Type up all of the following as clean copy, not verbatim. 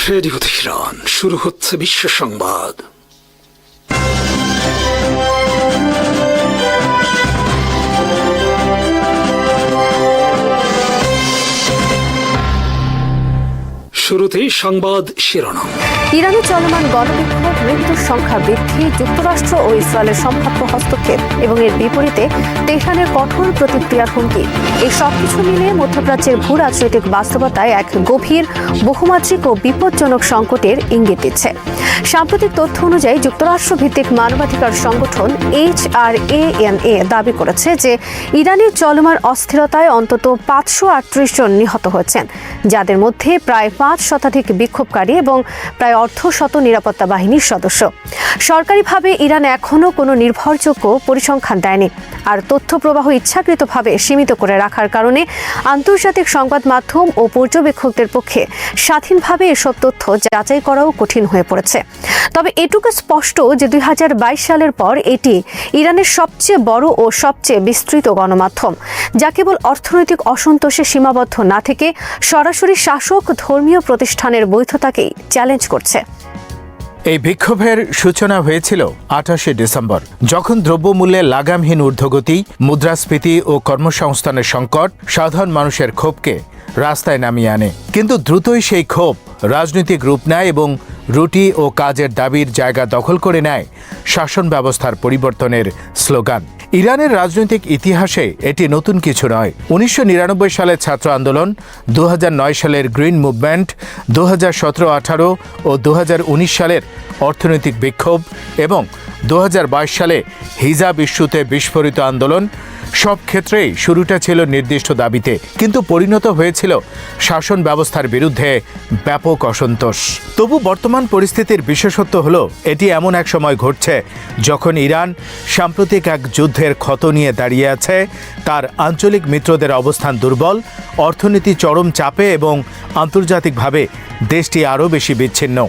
Radio Tehran, শুরু হচ্ছে বিশ্ব সংবাদ। শুরুতেই সংবাদ শিরোনাম। ইরানে চলমান গণবিক্ষোভ, মৃত্যুর সংখ্যা বৃদ্ধি, যুক্তরাষ্ট্র ও ইসরায়েলের সম্ভাব্য হস্তক্ষেপ এবং এর বিপরীতে তেহরানের কঠোর প্রতিক্রিয়ার হুমকি, এই সবকিছু মিলিয়ে মধ্যপ্রাচ্যের ভূ রাজনৈতিক বাস্তবতায় এক গভীর, বহুমাত্রিক ও বিপজ্জনক সংকটের ইঙ্গিত দিচ্ছে। সাম্প্রতিক তথ্য অনুযায়ী যুক্তরাষ্ট্র ভিত্তিক মানবাধিকার সংগঠন HRANA দাবি করেছে যে ইরানের চলমান অস্থিরতায় অন্তত 538 জন নিহত হয়েছেন, যাদের মধ্যে প্রায় 5 শতাধিক বিক্ষোভকারী এবং প্রায় অর্ধশত নিরাপত্তা বাহিনীর সদস্য। সরকারিভাবে ইরান এখনও কোনো নির্ভরযোগ্য পরিসংখ্যান দেয়নি, আর তথ্য প্রবাহ ইচ্ছাকৃতভাবে সীমিত করে রাখার কারণে আন্তর্জাতিক সংবাদ মাধ্যম ও পর্যবেক্ষকদের পক্ষে স্বাধীনভাবে এসব তথ্য যাচাই করাও কঠিন হয়ে পড়েছে। তবে এটুকু স্পষ্ট যে 2022 সালের পর এটি ইরানের সবচেয়ে বড় ও সবচেয়ে বিস্তৃত গণমাধ্যম, যা কেবল অর্থনৈতিক অসন্তোষে সীমাবদ্ধ না থেকে সরাসরি শাসক ধর্মীয় প্রতিষ্ঠানের বৈধতাকেই চ্যালেঞ্জ করছে। এই বিক্ষোভের সূচনা হয়েছিল 28 ডিসেম্বর, যখন দ্রব্যমূল্যে লাগামহীন ঊর্ধ্বগতি, মুদ্রাস্ফীতি ও কর্মসংস্থানের সংকট সাধারণ মানুষের ক্ষোভকে রাস্তায় নামিয়ে আনে। কিন্তু দ্রুতই সেই ক্ষোভ রাজনৈতিক রূপ নেয় এবং রুটি ও কাজের দাবির জায়গা দখল করে নেয় শাসন ব্যবস্থার পরিবর্তনের স্লোগান। ইরানের রাজনৈতিক ইতিহাসে এটি নতুন কিছু নয়। 1999 সালের ছাত্র আন্দোলন, 2009 সালের গ্রিন মুভমেন্ট, 2017-18 ও 2019 সালের অর্থনৈতিক বিক্ষোভ এবং 2022 সালে হিজাব ইস্যুতে বিস্ফোরিত আন্দোলন, সব ক্ষেত্রেই শুরুটা ছিল নির্দিষ্ট দাবিতে, কিন্তু পরিণত হয়েছিল শাসন ব্যবস্থার বিরুদ্ধে ব্যাপক অসন্তোষ। তবু বর্তমান পরিস্থিতির বিশেষত্ব হল এটি এমন এক সময় ঘটছে যখন ইরান সাম্প্রতিক এক যুদ্ধের ক্ষত নিয়ে দাঁড়িয়ে আছে, তার আঞ্চলিক মিত্রদের অবস্থান দুর্বল, অর্থনীতি চরম চাপে এবং আন্তর্জাতিকভাবে দেশটি আরও বেশি বিচ্ছিন্ন।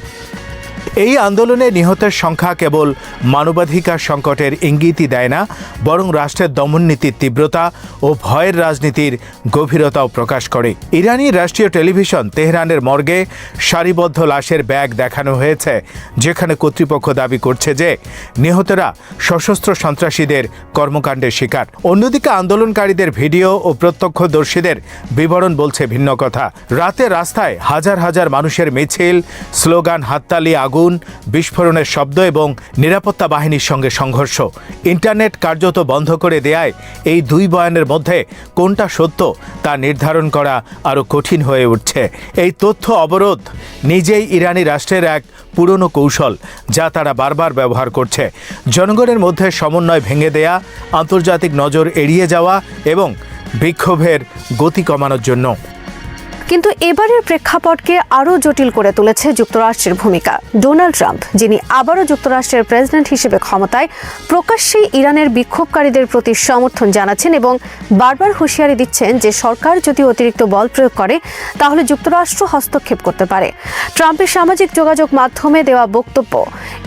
এই আন্দোলনে নিহতের সংখ্যা কেবল মানবাধিকার সংকটের ইঙ্গিতই দেয় না, বরং রাষ্ট্রের দমননীতির তীব্রতা ও ভয়ের রাজনীতির গভীরতাও প্রকাশ করে। ইরানি রাষ্ট্রীয় টেলিভিশন তেহরানের মর্গে সারিবদ্ধ লাশের ব্যাগ দেখানো হয়েছে, যেখানে কর্তৃপক্ষ দাবি করছে যে নিহতরা সশস্ত্র সন্ত্রাসীদের কর্মকাণ্ডের শিকার। অন্যদিকে আন্দোলনকারীদের ভিডিও ও প্রত্যক্ষদর্শীদের বিবরণ বলছে ভিন্ন কথা। রাতে রাস্তায় হাজার হাজার মানুষের মিছিল, স্লোগান, হাততালি, আগুন, বিস্ফোরণের শব্দ এবং নিরাপত্তা বাহিনীর সঙ্গে সংঘর্ষ। ইন্টারনেট কার্যত বন্ধ করে দেয়ায় এই দুই বয়ানের মধ্যে কোনটা সত্য তা নির্ধারণ করা আরও কঠিন হয়ে উঠছে। এই তথ্য অবরোধ নিজেই ইরানি রাষ্ট্রের এক পুরনো কৌশল, যা তারা বারবার ব্যবহার করছে। জনগণের মধ্যে সমন্বয় ভেঙে দেয়া, আন্তর্জাতিক নজর এড়িয়ে যাওয়া এবং বিক্ষোভের গতি কমানোর জন্য। কিন্তু এবারের প্রেক্ষাপটকে আরও জটিল করে তুলেছে যুক্তরাষ্ট্রের ভূমিকা। ডোনাল্ড ট্রাম্প, যিনি আবারও যুক্তরাষ্ট্রের প্রেসিডেন্ট হিসেবে ক্ষমতায়, প্রকাশ্যেই ইরানের বিক্ষোভকারীদের প্রতি সমর্থন জানাচ্ছেন এবং বারবার হুঁশিয়ারি দিচ্ছেন যে সরকার যদি অতিরিক্ত বল প্রয়োগ করে তাহলে যুক্তরাষ্ট্র হস্তক্ষেপ করতে পারে। ট্রাম্পের সামাজিক যোগাযোগ মাধ্যমে দেওয়া বক্তব্য,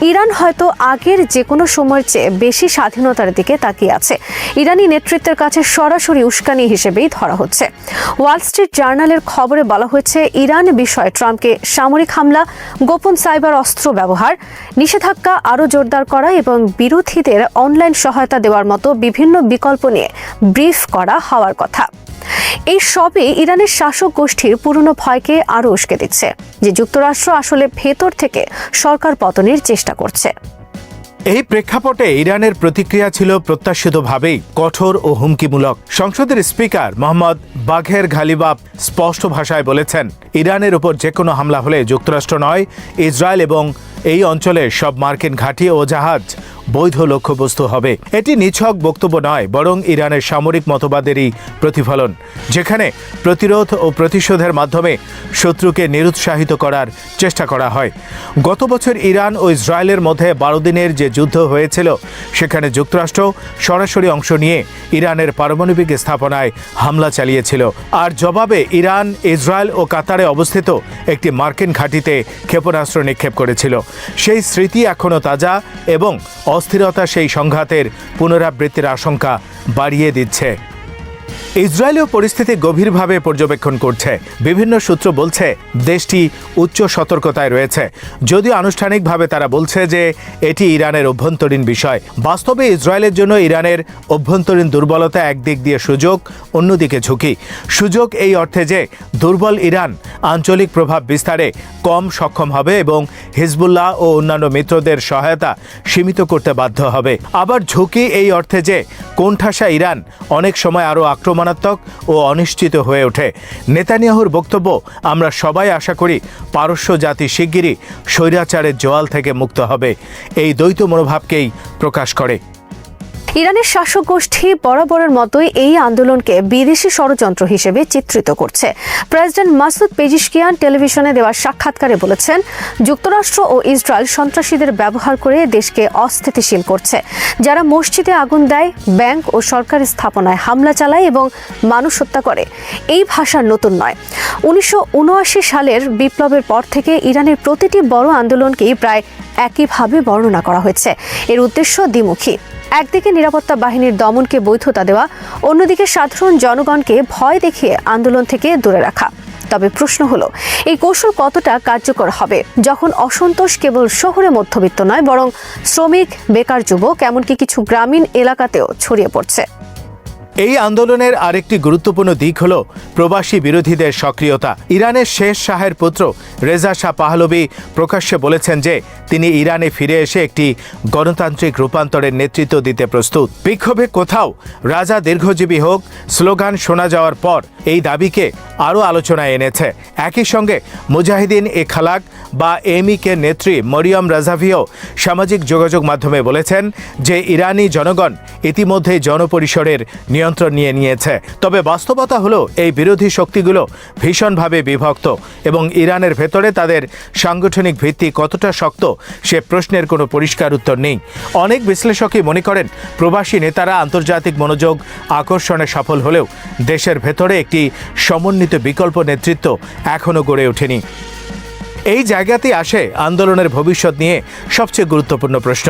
ইরান হয়তো আগের যে কোনো সময়ের চেয়ে বেশি স্বাধীনতার দিকে তাকিয়ে আছে, ইরানি নেতৃত্বের কাছে সরাসরি উস্কানি হিসেবেই ধরা হচ্ছে। ওয়াল স্ট্রিট জার্নালের খবরে বলা হয়েছে, ইরান বিষয়ে ট্রাম্পকে সামরিক হামলা, গোপন সাইবার অস্ত্র ব্যবহার, নিষেধাজ্ঞা আরও জোরদার করা এবং বিরোধীদের অনলাইন সহায়তা দেওয়ার মতো বিভিন্ন বিকল্প নিয়ে ব্রিফ করা হওয়ার কথা। এই সবই ইরানের শাসক গোষ্ঠীর পুরনো ভয়কে আরও উস্কে দিচ্ছে যে যুক্তরাষ্ট্র আসলে ভেতর থেকে সরকার পতনের চেষ্টা করছে। এই প্রেক্ষাপটে ইরানের প্রতিক্রিয়া ছিল প্রত্যাশিতভাবেই কঠোর ও হুমকিমূলক। সংসদের স্পিকার মোহাম্মদ বাঘের ঘালিবাফ স্পষ্ট ভাষায় বলেছেন, ইরানের উপর যে কোনো হামলা হলে যুক্তরাষ্ট্র নয়, ইসরায়েল এবং এই অঞ্চলের সব মার্কিন ঘাঁটি ও জাহাজ বৈধ লক্ষ্যবস্তু হবে। এটি নিছক বক্তব্য নয়, বরং ইরানের সামরিক মতবাদেরই প্রতিফলন, যেখানে প্রতিরোধ ও প্রতিশোধের মাধ্যমে শত্রুকে নিরুৎসাহিত করার চেষ্টা করা হয়। গত বছর ইরান ও ইসরায়েলের মধ্যে 12 দিনের যে যুদ্ধ হয়েছিল, সেখানে যুক্তরাষ্ট্র সরাসরি অংশ নিয়ে ইরানের পারমাণবিক স্থাপনায় হামলা চালিয়েছিল। আর জবাবে ইরান, ইসরায়েল ও কাতারে অবস্থিত একটি মার্কিন ঘাঁটিতে ক্ষেপণাস্ত্র নিক্ষেপ করেছিল। সেই স্মৃতি এখনও তাজা এবং অস্থিরতা সেই সংঘাতের পুনরাবৃত্তির আশঙ্কা বাড়িয়ে দিচ্ছে। ইসরায়েলীয় পরিস্থিতি গভীরভাবে পর্যবেক্ষণ করছে। বিভিন্ন সূত্র বলছে দেশটি উচ্চ সতর্কতায় রয়েছে, যদিও আনুষ্ঠানিকভাবে তারা বলছে যে এটি ইরানের অভ্যন্তরীণ বিষয়। বাস্তবে ইসরায়েলের জন্য ইরানের অভ্যন্তরীণ দুর্বলতা একদিক দিয়ে সুযোগ, অন্যদিকে ঝুঁকি। সুযোগ এই অর্থে যে দুর্বল ইরান আঞ্চলিক প্রভাব বিস্তারে কম সক্ষম হবে এবং হিজবুল্লাহ ও অন্যান্য মিত্রদের সহায়তা সীমিত করতে বাধ্য হবে। আবার ঝুঁকি এই অর্থে যে কোণঠাসা ইরান অনেক সময় আরও আক্রমণাত্মক ও অনিশ্চিত হয়ে ওঠে। নেতানিয়াহুর বক্তব্য, আমরা সবাই আশা করি পারস্য জাতি শিগগিরই স্বৈরাচারের জোয়াল থেকে মুক্ত হবে, এই দ্বৈত মনোভাবকেই প্রকাশ করে। ইরানের শাসক গোষ্ঠী বরাবরের মতোই এই আন্দোলনকে বিদেশি ষড়যন্ত্র হিসেবে চিত্রিত করছে। প্রেসিডেন্ট মাসুদ পেজিশকিয়ান টেলিভিশনে দেওয়া সাক্ষাৎকারে বলেছেন, যুক্তরাষ্ট্র ও ইসরায়েল সন্ত্রাসীদের ব্যবহার করে দেশকে অস্থিতিশীল করছে। যারা মসজিদে আগুন দেয়, ব্যাংক ও সরকারি স্থাপনায় হামলা চালায় এবং মানুষ হত্যা করে, এই ভাষা নতুন নয়। 1979 সালের বিপ্লবের পর থেকে ইরানের প্রতিটি বড় আন্দোলনকেই প্রায় একইভাবে বর্ণনা করা হয়েছে। এর উদ্দেশ্য দ্বিমুখী। একদিকে নিরাপত্তা বাহিনীর দমনকে বৈধতা দেওয়া, অন্যদিকে সাধারণ জনগণকে ভয় দেখিয়ে আন্দোলন থেকে দূরে রাখা। তবে প্রশ্ন হলো, এই কৌশল কতটা কার্যকর হবে যখন অসন্তোষ কেবল শহরে মধ্যবিত্ত নয়, বরং শ্রমিক, বেকার যুবক, এমনকি কিছু গ্রামীণ এলাকাতেও ছড়িয়ে পড়ছে। এই আন্দোলনের আরেকটি গুরুত্বপূর্ণ দিক হল প্রবাসী বিরোধীদের সক্রিয়তা। ইরানের শেষ শাহের পুত্র রেজা শাহ পাহলভি প্রকাশ্যে বলেছেন যে তিনি ইরানে ফিরে এসে একটি গণতান্ত্রিক রূপান্তরের নেতৃত্ব দিতে প্রস্তুত। বিক্ষোভে কোথাও রাজা দীর্ঘজীবী হোক স্লোগান শোনা যাওয়ার পর এই দাবিকে আরও আলোচনায় এনেছে। একই সঙ্গে মুজাহিদিন এ খালাক বা এমইকে নেত্রী মরিয়ম রাজাভিও সামাজিক যোগাযোগ মাধ্যমে বলেছেন যে ইরানি জনগণ ইতিমধ্যেই জনপরিসরের নিয়ন্ত্রণ নিয়ে নিয়েছে। তবে বাস্তবতা হলো এই বিরোধী শক্তিগুলো ভীষণভাবে বিভক্ত এবং ইরানের ভেতরে তাদের সাংগঠনিক ভিত্তি কতটা শক্ত সে প্রশ্নের কোনো পরিষ্কার উত্তর নেই। অনেক বিশ্লেষকই মনে করেন প্রবাসী নেতারা আন্তর্জাতিক মনোযোগ আকর্ষণে সফল হলেও দেশের ভেতরে একটি সমন্বিত বিকল্প নেতৃত্ব এখনও গড়ে ওঠেনি। এই জায়গাতেই আসে আন্দোলনের ভবিষ্যৎ নিয়ে সবচেয়ে গুরুত্বপূর্ণ প্রশ্ন।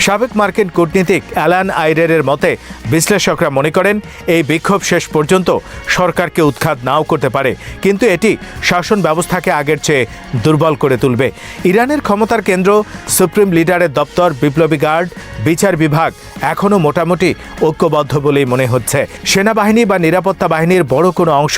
সাবেক মার্কিন কূটনীতিক অ্যালান আইরের মতে বিশ্লেষকরা মনে করেন এই বিক্ষোভ শেষ পর্যন্ত সরকারকে উৎখাত নাও করতে পারে, কিন্তু এটি শাসন ব্যবস্থাকে আগের চেয়ে দুর্বল করে তুলবে। ইরানের ক্ষমতার কেন্দ্র, সুপ্রিম লিডারের দপ্তর, বিপ্লবী গার্ড, বিচার বিভাগ এখনও মোটামুটি ঐক্যবদ্ধ বলেই মনে হচ্ছে। সেনাবাহিনী বা নিরাপত্তা বাহিনীর বড় কোনো অংশ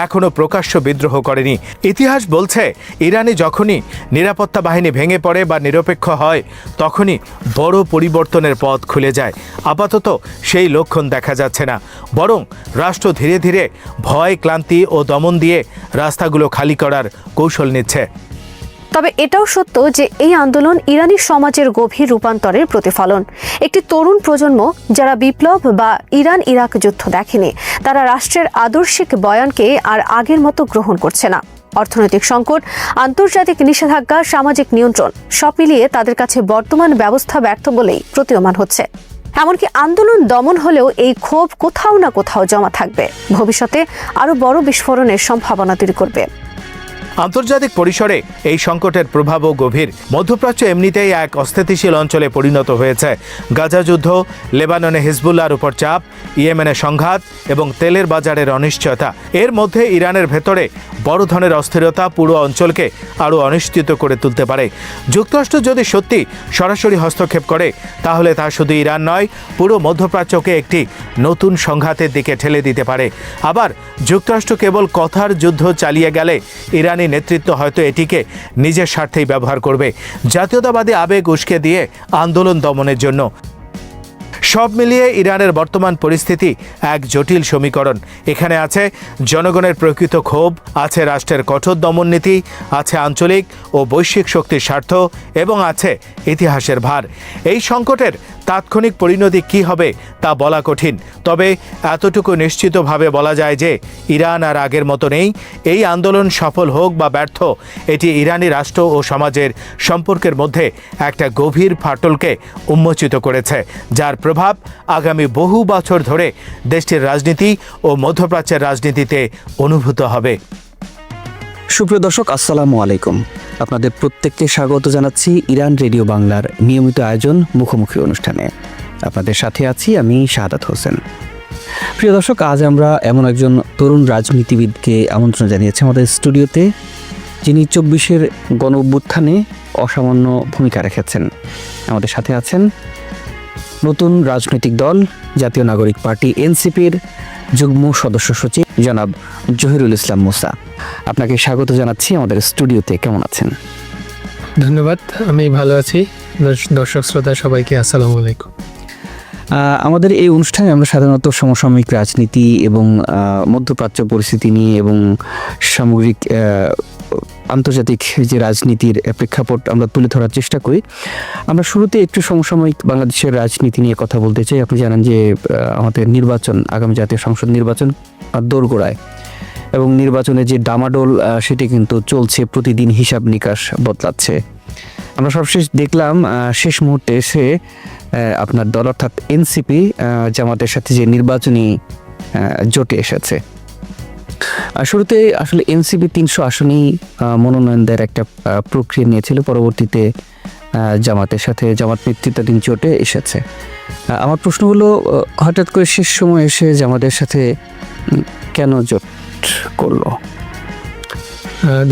এখনও প্রকাশ্য বিদ্রোহ করেনি। ইতিহাস বলছে ইরানে যখনই নিরাপত্তা বাহিনী ভেঙে পড়ে বা নিরপেক্ষ হয় তখনই বড় পরিবর্তনের পথ খুলে যায়। আপাতত সেই লক্ষণ দেখা যাচ্ছে না, বরং রাষ্ট্র ধীরে ধীরে ভয়, ক্লান্তি ও দমন দিয়ে রাস্তাগুলো খালি করার কৌশল নিচ্ছে। তবে এটাও সত্য যে এই আন্দোলন ইরানি সমাজের গভীর রূপান্তরের প্রতিফলন। একটি তরুণ প্রজন্ম যারা বিপ্লব বা ইরান ইরাক যুদ্ধ দেখেনি, তারা রাষ্ট্রের আদর্শিক বয়ানকে আর আগের মতো গ্রহণ করছে না। অর্থনৈতিক সংকট, আন্তর্জাতিক নিষেধাজ্ঞা, সামাজিক নিয়ন্ত্রণ সব মিলিয়ে তাদের কাছে বর্তমান ব্যবস্থা ব্যর্থ বলেই প্রতীয়মান হচ্ছে। এমনকি আন্দোলন দমন হলেও এই ক্ষোভ কোথাও না কোথাও জমা থাকবে, ভবিষ্যতে আরও বড় বিস্ফোরণের সম্ভাবনা তৈরি করবে। আন্তর্জাতিক পরিসরে এই সংকটের প্রভাবও গভীর। মধ্যপ্রাচ্য এমনিতেই এক অস্থিতিশীল অঞ্চলে পরিণত হয়েছে। গাজা যুদ্ধ, লেবাননে হিজবুল্লাহর উপর চাপ, ইয়েমেনে সংঘাত এবং তেলের বাজারের অনিশ্চয়তা, এর মধ্যে ইরানের ভেতরে বড় ধরনের অস্থিরতা পুরো অঞ্চলকে আরও অনিশ্চিত করে তুলতে পারে। যুক্তরাষ্ট্র যদি সত্যি সরাসরি হস্তক্ষেপ করে তাহলে তা শুধু ইরান নয়, পুরো মধ্যপ্রাচ্যকে একটি নতুন সংঘাতের দিকে ঠেলে দিতে পারে। আবার যুক্তরাষ্ট্র কেবল কথার যুদ্ধ চালিয়ে গেলে ইরানি নেতৃত্ব হয়তো এটিকে নিজের স্বার্থেই ব্যবহার করবে, জাতীয়তাবাদী আবেগ উস্কে দিয়ে আন্দোলন দমনের জন্য। সব মিলিয়ে ইরানের বর্তমান পরিস্থিতি এক জটিল সমীকরণ। এখানে আছে জনগণের প্রকৃত ক্ষোভ, আছে রাষ্ট্রের কঠোর দমন নীতি, আছে আঞ্চলিক ও বৈশ্বিক শক্তির স্বার্থ এবং আছে ইতিহাসের ভার। এই সংকটের তাৎক্ষণিক পরিণতি কী হবে তা বলা কঠিন, তবে এতটুকু নিশ্চিতভাবে বলা যায় যে ইরান আর আগের মতো নেই। এই আন্দোলন সফল হোক বা ব্যর্থ, এটি ইরানি রাষ্ট্র ও সমাজের সম্পর্কের মধ্যে একটা গভীর ফাটলকে উন্মোচিত করেছে, যার প্রভাব আগামী বহু বছর ধরে দেশটির রাজনীতি ও মধ্যপ্রাচ্যের রাজনীতিতে অনুভূত হবে। সুপ্রিয় দর্শক, আসসালামু আলাইকুম। আপনাদের প্রত্যেককে স্বাগত জানাচ্ছি ইরান রেডিও বাংলার নিয়মিত আয়োজন মুখোমুখি অনুষ্ঠানে। আপনাদের সাথে আছি আমি শাহাদাত হোসেন। প্রিয় দর্শক, আজ আমরা এমন একজন তরুণ রাজনীতিবিদকে আমন্ত্রণ জানিয়েছি আমাদের স্টুডিওতে, যিনি 24-এর গণ অভ্যুত্থানে অসামান্য ভূমিকা রেখেছেন। আমাদের সাথে আছেন নতুন রাজনৈতিক দল জাতীয় নাগরিক পার্টি এনসিপির যুগ্ম সদস্য সচিব জনাব জহিরুল ইসলাম মুসা। আপনাকে স্বাগত জানাচ্ছি আমাদের স্টুডিওতে। কেমন আছেন? ধন্যবাদ, আমি ভালো আছি। দর্শক শ্রোতা সবাইকে আসসালামু আলাইকুম। আমাদের এই অনুষ্ঠানে আমরা সাধারণত সমসাময়িক রাজনীতি এবং মধ্যপ্রাচ্য পরিস্থিতি নিয়ে এবং সামগ্রিক আন্তর্জাতিক যে রাজনীতির প্রেক্ষাপট আমরা তুলে ধরার চেষ্টা করি। আমরা শুরুতে একটু সমসাময়িক বাংলাদেশের রাজনীতি নিয়ে কথা বলতে চাই। আপনি জানেন যে আমাদের নির্বাচন, আগামী জাতীয় সংসদ নির্বাচন দোরগোড়ায়, এবং নির্বাচনে যে ডামাডোল সেটি কিন্তু চলছে, প্রতিদিন হিসাব নিকাশ বদলাচ্ছে। আমরা সবশেষ দেখলাম শেষ মুহূর্তে এসে আপনার দল অর্থাৎ এনসিপি জামাতের সাথে যে নির্বাচনী জোটে এসেছে। শুরুতে আসলে এনসিপি 300 আসনেই মনোনয়ন দেওয়ার একটা প্রক্রিয়া নিয়েছিল, পরবর্তীতে জামাতের সাথে জামাত নেতৃত্বাধীন জোটে এসেছে। আমার প্রশ্ন হলো, হঠাৎ করে শেষ সময় এসে জামাতের সাথে কেন জোট করলো?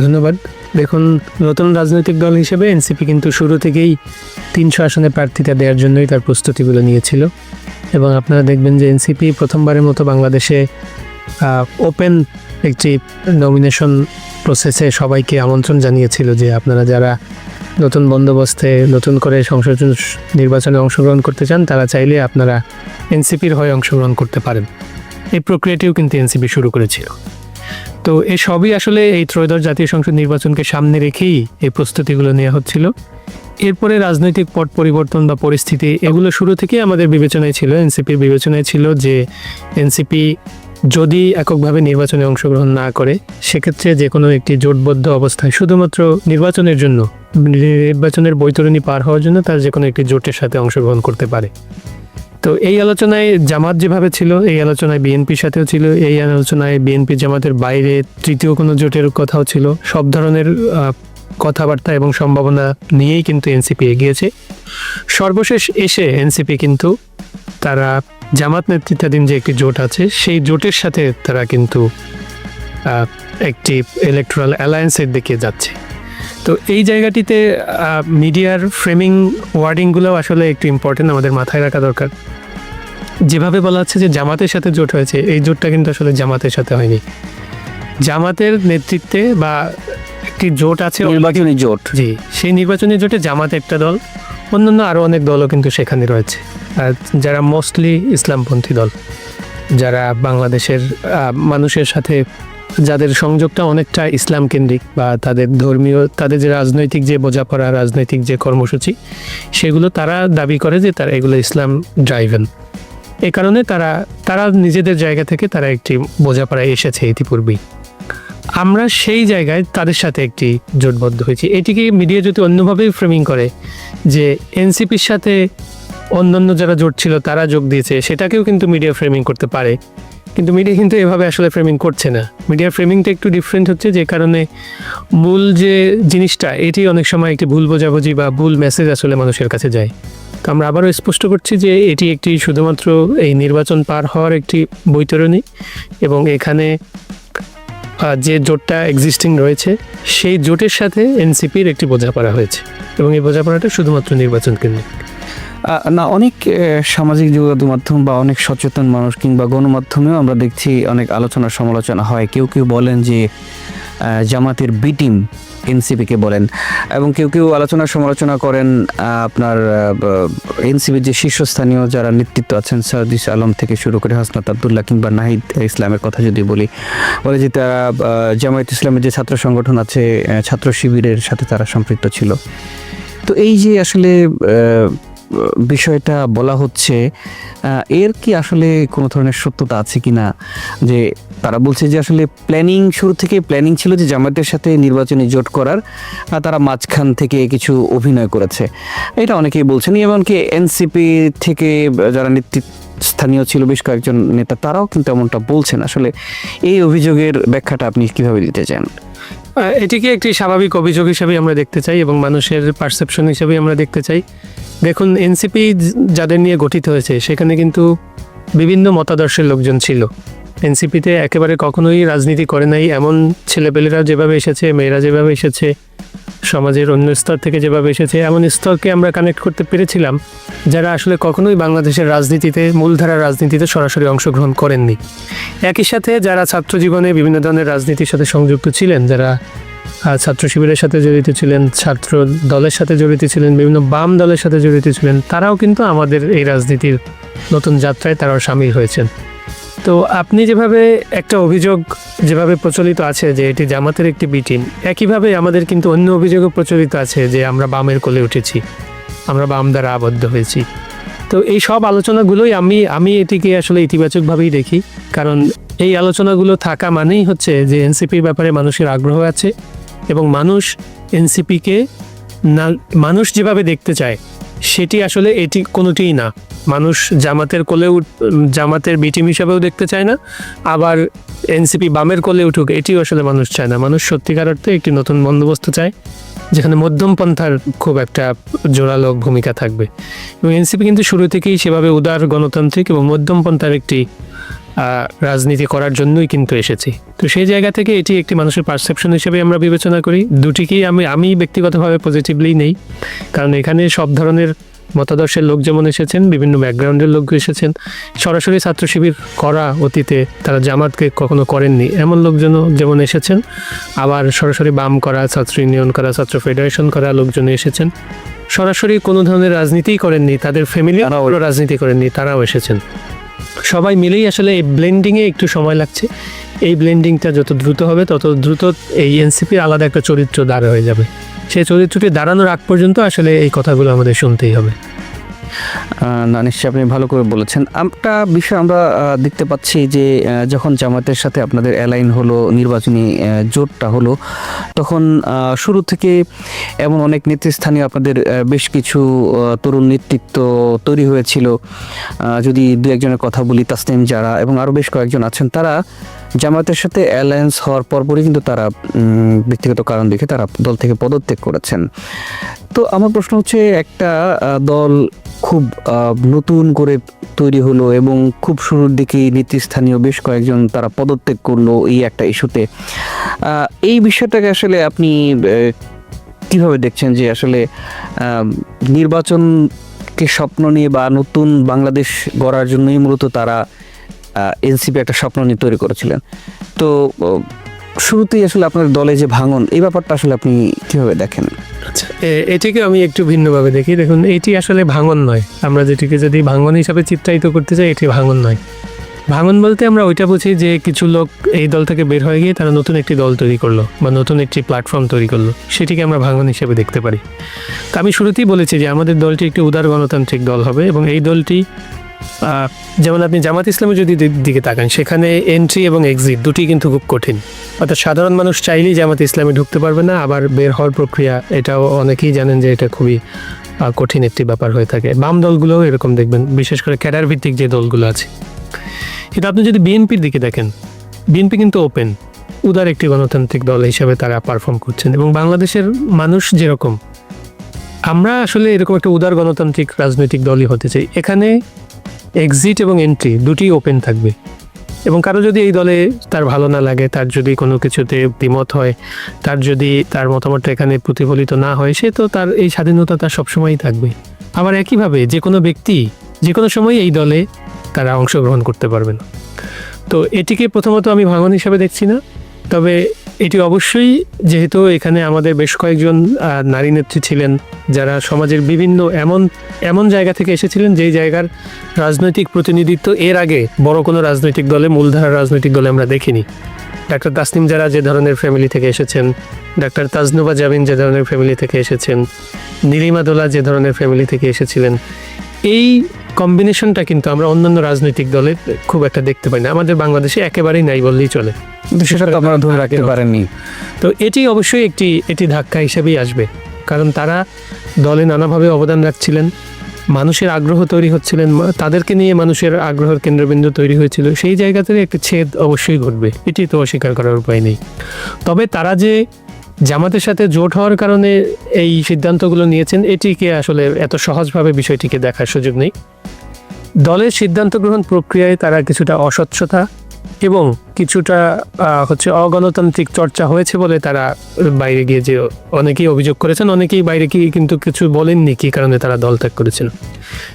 ধন্যবাদ। দেখুন, নতুন রাজনৈতিক দল হিসেবে এনসিপি কিন্তু শুরু থেকেই 300 আসনে প্রার্থিতা দেওয়ার জন্যই তার প্রস্তুতিগুলো নিয়েছিল, এবং আপনারা দেখবেন যে এনসিপি প্রথমবারের মতো বাংলাদেশে ওপেন একটি নমিনেশন প্রসেসে সবাইকে আমন্ত্রণ জানিয়েছিল যে আপনারা যারা নতুন বন্দোবস্তে নতুন করে সংসদ নির্বাচনে অংশগ্রহণ করতে চান তারা চাইলে আপনারা এনসিপির হয়ে অংশগ্রহণ করতে পারেন। এই প্রক্রিয়াটিও কিন্তু এনসিপি শুরু করেছিল। তো এই সবই আসলে এই ত্রয়োদশ জাতীয় সংসদ নির্বাচনকে সামনে রেখেই এই প্রস্তুতিগুলো নেওয়া হচ্ছিল। এরপরে রাজনৈতিক পট পরিবর্তন বা পরিস্থিতি এগুলো শুরু থেকেই আমাদের বিবেচনায় ছিল, এনসিপির বিবেচনায় ছিল যে এনসিপি যদি এককভাবে নির্বাচনে অংশগ্রহণ না করে সেক্ষেত্রে যে কোনো একটি জোটবদ্ধ অবস্থায় শুধুমাত্র নির্বাচনের জন্য, নির্বাচনের বৈতরণী পার হওয়ার জন্য তার যে কোনো একটি জোটের সাথে অংশগ্রহণ করতে পারে। তো এই আলোচনায় জামাত যেভাবে ছিল, এই আলোচনায় বিএনপির সাথেও ছিল, এই আলোচনায় বিএনপি জামাতের বাইরে তৃতীয় কোনো জোটের কথাও ছিল। সব ধরনের কথাবার্তা এবং সম্ভাবনা নিয়েই কিন্তু এনসিপি এগিয়েছে। সর্বশেষ এসে এনসিপি কিন্তু তারা জামাত নেতৃত্বাধীন যে একটি জোট আছে সেই জোটের সাথে তারা কিন্তু একটি ইলেকটোরাল অ্যালায়েন্সের দিকে যাচ্ছে। তো এই জায়গাটিতে মিডিয়ার ফ্রেমিং ওয়ার্ডিংগুলোও আসলে একটু ইম্পর্টেন্ট, আমাদের মাথায় রাখা দরকার। যেভাবে বলা হচ্ছে যে জামাতের সাথে জোট হয়েছে, এই জোটটা কিন্তু আসলে জামাতের সাথে হয়নি। জামাতের নেতৃত্বে বা একটি জোট আছে, নির্বাচনী জোট, জি, সেই নির্বাচনী জোটে জামাত একটা দল, অন্যান্য আরও অনেক দলও কিন্তু সেখানে রয়েছে, যারা মোস্টলি ইসলামপন্থী দল, যারা বাংলাদেশের মানুষের সাথে যাদের সংযোগটা অনেকটা ইসলাম কেন্দ্রিক, বা তাদের ধর্মীয়, তাদের যে রাজনৈতিক যে বোঝাপড়া, রাজনৈতিক যে কর্মসূচি, সেগুলো তারা দাবি করে যে তারা এগুলো ইসলাম ড্রাইভেন। এই কারণে তারা নিজেদের জায়গা থেকে তারা একটি বোঝাপড়ায় এসেছে ইতিপূর্বেই। আমরা সেই জায়গায় তাদের সাথে একটি জোটবদ্ধ হয়েছি। এটিকে মিডিয়া যদি অন্যভাবেই ফ্রেমিং করে যে এনসিপির সাথে অন্যান্য যারা জোট ছিল তারা যোগ দিয়েছে, সেটাকেও কিন্তু মিডিয়া ফ্রেমিং করতে পারে, কিন্তু মিডিয়া কিন্তু এভাবে আসলে ফ্রেমিং করছে না। মিডিয়ার ফ্রেমিংটা একটু ডিফারেন্ট হচ্ছে, যে কারণে মূল যে জিনিসটা এটি অনেক সময় একটি ভুল বোঝাবুঝি বা ভুল মেসেজ আসলে মানুষের কাছে যায়। তো আমরা আবারও স্পষ্ট করছি যে এটি একটি শুধুমাত্র এই নির্বাচন পার হওয়ার একটি বৈতরণী, এবং এখানে যে জোটটা এক্সিস্টিং রয়েছে সেই জোটের সাথে এনসিপির একটি বোঝাপড়া হয়েছে, এবং এই বোঝাপড়াটা শুধুমাত্র নির্বাচন কেন্দ্রিক না। অনেক সামাজিক যোগাযোগ মাধ্যম বা অনেক সচেতন মানুষ কিংবা গণমাধ্যমেও আমরা দেখছি অনেক আলোচনা সমালোচনা হয়। কেউ কেউ বলেন যে জামাতের বি টিম এনসিপিকে বলেন, এবং কেউ কেউ আলোচনা সমালোচনা করেন আপনার এনসিপির যে শীর্ষস্থানীয় যারা নেতৃত্ব আছেন, সাউদিস আলম থেকে শুরু করে হাসনাত আবদুল্লাহ কিংবা নাহিদ ইসলামের কথা যদি বলি, বলে যে তারা জামায়াত ইসলামের যে ছাত্র সংগঠন আছে, ছাত্র শিবিরের সাথে তারা সম্পৃক্ত ছিল। তো এই যে আসলে বিষয়টা বলা হচ্ছে, এর কি আসলে কোনো ধরনের সত্যতা আছে কিনা? যে তারা বলছে যে আসলে শুরু থেকে প্ল্যানিং ছিল যে জামায়াতের সাথে নির্বাচনী জোট করার, তারা মাঝখান থেকে কিছু অভিনয় করেছে, এটা অনেকেই বলছেন। এমনকি এনসিপি থেকে যারা স্থানীয় ছিল বেশ কয়েকজন নেতা, তারাও কিন্তু এমনটা বলছেন। আসলে এই অভিযোগের ব্যাখ্যাটা আপনি কিভাবে দিতে চান? এটিকে একটি স্বাভাবিক অভিযোগ হিসেবে আমরা দেখতে চাই, এবং মানুষের পারসেপশন হিসেবে আমরা দেখতে চাই। দেখুন, এনসিপি যাদের নিয়ে গঠিত হয়েছে সেখানে কিন্তু বিভিন্ন মতাদর্শের লোকজন ছিল। এনসিপিতে একেবারে কখনোই রাজনীতি করে নাই এমন ছেলেপেলেরা যেভাবে এসেছে, মেয়েরা যেভাবে এসেছে, সমাজের অন্য স্তর থেকে যেভাবে এসেছে, এমন স্তরকে আমরা কানেক্ট করতে পেরেছিলাম যারা আসলে কখনোই বাংলাদেশের রাজনীতিতে, মূলধারার রাজনীতিতে সরাসরি অংশগ্রহণ করেননি। একই সাথে যারা ছাত্র জীবনে বিভিন্ন ধরনের রাজনীতির সাথে সংযুক্ত ছিলেন, যারা ছাত্র শিবিরের সাথে জড়িত ছিলেন, ছাত্র দলের সাথে জড়িত ছিলেন, বিভিন্ন বাম দলের সাথে জড়িত ছিলেন, তারাও কিন্তু আমাদের এই রাজনীতির নতুন যাত্রায় তারাও সামিল হয়েছেন। তো আপনি যেভাবে একটা অভিযোগ যেভাবে প্রচলিত আছে যে এটি জামাতের একটি বি টিম, একইভাবে আমাদের কিন্তু অন্য অভিযোগও প্রচলিত আছে যে আমরা বামের কোলে উঠেছি, আমরা বাম দ্বারা আবদ্ধ হয়েছি। তো এই সব আলোচনাগুলোই আমি এটিকে আসলে ইতিবাচকভাবেই দেখি, কারণ এই আলোচনাগুলো থাকা মানেই হচ্ছে যে এনসিপির ব্যাপারে মানুষের আগ্রহ আছে এবং মানুষ এনসিপিকে না, মানুষ যেভাবে দেখতে চায় সেটি আসলে এটি কোনোটিই না। মানুষ জামাতের কোলে জামাতের বি টিম হিসাবেও দেখতে চায় না, আবার এনসিপি বামের কোলে উঠুক এটিও আসলে মানুষ চায় না। মানুষ সত্যিকার অর্থে একটি নতুন বন্দোবস্ত চায় যেখানে মধ্যমপন্থার খুব একটা জোরালো ভূমিকা থাকবে, এবং এনসিপি কিন্তু শুরু থেকেই সেভাবে উদার গণতান্ত্রিক এবং মধ্যমপন্থার একটি রাজনীতি করার জন্যই কিন্তু এসেছি। তো সেই জায়গা থেকে এটি একটি মানুষের পারসেপশন হিসেবে আমরা বিবেচনা করি। দুটিকেই আমি ব্যক্তিগতভাবে পজিটিভলি নেই, কারণ এখানে সব ধরনের মতাদর্শের লোক যেমন এসেছেন, বিভিন্ন ব্যাকগ্রাউন্ডের লোক এসেছেন, সরাসরি ছাত্র শিবির করা অতীতে তারা জামাতকে কখনো করেননি এমন লোকজন যেমন এসেছেন, আবার সরাসরি বাম করা, ছাত্র ইউনিয়ন করা, ছাত্র ফেডারেশন করা লোকজন এসেছেন, সরাসরি কোনো ধরনের রাজনীতিই করেননি, তাদের ফ্যামিলি রাজনীতি করেননি, তারাও এসেছেন। সবাই মিলেই আসলে এই ব্লেন্ডিংয়ে একটু সময় লাগছে। এই ব্লেন্ডিংটা যত দ্রুত হবে তত দ্রুত এই এনসিপির আলাদা একটা চরিত্র দাঁড় হয়ে যাবে। সেই চরিত্রটি দাঁড়ানোর আগ পর্যন্ত আসলে এই কথাগুলো আমাদের শুনতেই হবে। না, নিশ্চয়ই আপনি ভালো করে বলেছেন। একটা বিষয় আমরা দেখতে পাচ্ছি যে যখন জামাতের সাথে আপনাদের অ্যালাইন হলো, নির্বাচনী জোটটা হলো, তখন শুরু থেকে এমন অনেক নেতৃস্থানীয় আপনাদের বেশ কিছু তরুণ নেতৃত্ব তৈরি হয়েছিল। যদি দু একজনের কথা বলি, তাসনিম যারা এবং আরও বেশ কয়েকজন আছেন, তারা জামাতের সাথে অ্যালায়েন্স হওয়ার পরপরই কিন্তু তারা ব্যক্তিগত কারণ দেখে তারা দল থেকে পদত্যাগ করেছেন। তো আমার প্রশ্ন হচ্ছে, একটা দল খুব নতুন করে তৈরি হলো এবং খুব শুরুর দিকে নেতৃস্থানীয় বেশ কয়েকজন তারা পদত্যাগ করলো এই একটা ইস্যুতে, এই বিষয়টাকে আসলে আপনি কিভাবে দেখছেন যে আসলে নির্বাচনকে স্বপ্ন নিয়ে বা নতুন বাংলাদেশ গড়ার জন্যই মূলত তারা এনসিপি একটা স্বপ্ন নিয়ে তৈরি করেছিলেন, তো শুরুতেই আসলে আপনার দলে যে ভাঙন, এই ব্যাপারটা আসলে আপনি কিভাবে দেখেন? আচ্ছা, এটিকে আমি একটু ভিন্নভাবে দেখি। দেখুন, এটি আসলে ভাঙন নয়। আমরা যেটিকে যদি ভাঙন হিসাবে চিত্রায়িত করতে চাই, এটি ভাঙন নয়। ভাঙন বলতে আমরা ওইটা বুঝি যে কিছু লোক এই দল থেকে বের হয়ে গিয়ে তারা নতুন একটি দল তৈরি করলো বা নতুন একটি প্ল্যাটফর্ম তৈরি করলো, সেটিকে আমরা ভাঙন হিসেবে দেখতে পারি। তো আমি শুরুতেই বলেছি যে আমাদের দলটি একটি উদার গণতান্ত্রিক দল হবে, এবং এই দলটি যেমন আপনি জামাত ইসলামের যদি দিকে তাকান, সেখানে এন্ট্রি এবং এক্সিট দুটি কিন্তু খুব কঠিন। অর্থাৎ সাধারণ মানুষ চাইলেই জামাত ইসলামে ঢুকতে পারবে না, আবার বের হওয়ার প্রক্রিয়া এটাও অনেকেই জানেন যে এটা খুবই কঠিন একটি ব্যাপার হয়ে থাকে। বাম দলগুলোও এরকম দেখবেন, বিশেষ করে ক্যাডার ভিত্তিক যে দলগুলো আছে। কিন্তু আপনি যদি বিএনপির দিকে দেখেন, বিএনপি কিন্তু ওপেন, উদার একটি গণতান্ত্রিক দল হিসেবে তারা পারফর্ম করছেন, এবং বাংলাদেশের মানুষ যেরকম, আমরা আসলে এরকম একটা উদার গণতান্ত্রিক রাজনৈতিক দলই হতে চাই। এখানে এক্সিট এবং এন্ট্রি দুটি ওপেন থাকবে, এবং কারো যদি এই দলে তার ভালো না লাগে, তার যদি কোনো কিছুতে দ্বিমত হয়, তার যদি তার মতামতটা এখানে প্রতিফলিত না হয়, সে তো তার এই স্বাধীনতা তার সবসময়ই থাকবে। আবার একইভাবে যে কোনো ব্যক্তি যে কোনো সময় এই দলে তারা অংশগ্রহণ করতে পারবে না। তো এটিকে প্রথমত আমি ভাঙন হিসাবে দেখছি না, তবে এটি অবশ্যই, যেহেতু এখানে আমাদের বেশ কয়েকজন নারী নেত্রী ছিলেন যারা সমাজের বিভিন্ন এমন জায়গা থেকে এসেছিলেন যেই জায়গার রাজনৈতিক প্রতিনিধিত্ব এর আগে বড় কোনো রাজনৈতিক দলে, মূলধারার রাজনৈতিক দলে আমরা দেখিনি। ডাক্তার তাসনিম যারা যে ধরনের ফ্যামিলি থেকে এসেছেন, ডাক্তার তাজনুবা জামিন যে ধরনের ফ্যামিলি থেকে এসেছেন, নীলিমা দোলা যে ধরনের ফ্যামিলি থেকে এসেছিলেন, এই কম্বিনেশনটা কিন্তু আমরা অন্যান্য রাজনৈতিক দলে খুব একটা দেখতে পাই না। আমাদের বাংলাদেশে একেবারেই নাই বললেই চলে, সেটা তো আপনারা ধরে রাখতে পারেননি। তো এটি অবশ্যই এটি ধাক্কা হিসেবেই আসবে, কারণ তারা দলে নানাভাবে অবদান রাখছিলেন, মানুষের আগ্রহ তৈরি হচ্ছিলেন, তাদেরকে নিয়ে মানুষের আগ্রহের কেন্দ্রবিন্দু তৈরি হয়েছিল। সেই জায়গাতে একটা ছেদ অবশ্যই ঘটবে, এটি তো অস্বীকার করার উপায় নেই। তবে তারা যে জামাতের সাথে জোট হওয়ার কারণে এই সিদ্ধান্তগুলো নিয়েছেন, এটিকে আসলে এত সহজভাবে বিষয়টিকে দেখার সুযোগ নেই। দলের সিদ্ধান্ত গ্রহণ প্রক্রিয়ায় তারা কিছুটা অস্বচ্ছতা এবং কিছুটা অগণতান্ত্রিক চর্চা হয়েছে বলে তারা বাইরে গিয়ে যে অনেকেই অভিযোগ করেছেন, অনেকেই বাইরে গিয়ে কিন্তু কিছু বলেননি কী কারণে তারা দল ত্যাগ করেছেন।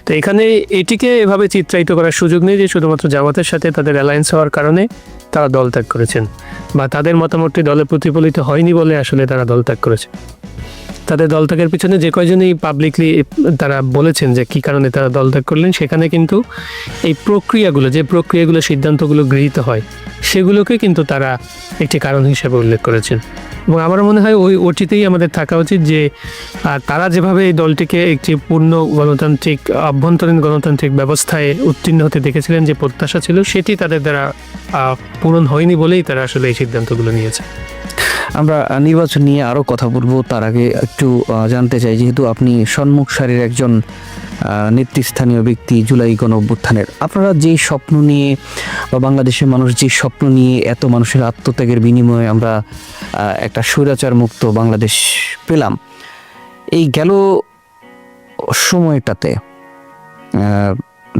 তো এখানে এটিকে এভাবে চিত্রায়িত করার সুযোগ নেই যে শুধুমাত্র জামাতের সাথে তাদের অ্যালায়েন্স হওয়ার কারণে তারা দল ত্যাগ করেছেন বা তাদের মতামতটি দলে প্রতিফলিত হয়নি বলে আসলে তারা দল ত্যাগ করেছে। তাদের দল ত্যাগের পিছনে যে কয়জনই পাবলিকলি তারা বলেছেন যে কী কারণে তারা দল ত্যাগ করলেন, সেখানে কিন্তু এই প্রক্রিয়াগুলো, যে প্রক্রিয়াগুলো সিদ্ধান্তগুলো গৃহীত হয়, সেগুলোকে কিন্তু তারা একটি কারণ হিসেবে উল্লেখ করেছেন। এবং আমার মনে হয় ওটিতেই আমাদের থাকা উচিত যে তারা যেভাবে এই দলটিকে একটি পূর্ণ গণতান্ত্রিক, অভ্যন্তরীণ গণতান্ত্রিক ব্যবস্থায় উত্তীর্ণ হতে দেখেছিলেন, যে প্রত্যাশা ছিল, সেটি তাদের দ্বারা পূরণ হয়নি বলেই তারা আসলে এই সিদ্ধান্তগুলো নিয়েছে। আমরা নির্বাচন নিয়ে আরও কথা বলবো, তার আগে একটু জানতে চাই, যেহেতু আপনি সম্মুখ সারির একজন নেতৃস্থানীয় ব্যক্তি জুলাই গণ অভ্যুত্থানের, আপনারা যে স্বপ্ন নিয়ে বা বাংলাদেশের মানুষ যে স্বপ্ন নিয়ে এত মানুষের আত্মত্যাগের বিনিময়ে আমরা একটা স্বৈরাচার মুক্ত বাংলাদেশ পেলাম, এই গেল সময়টাতে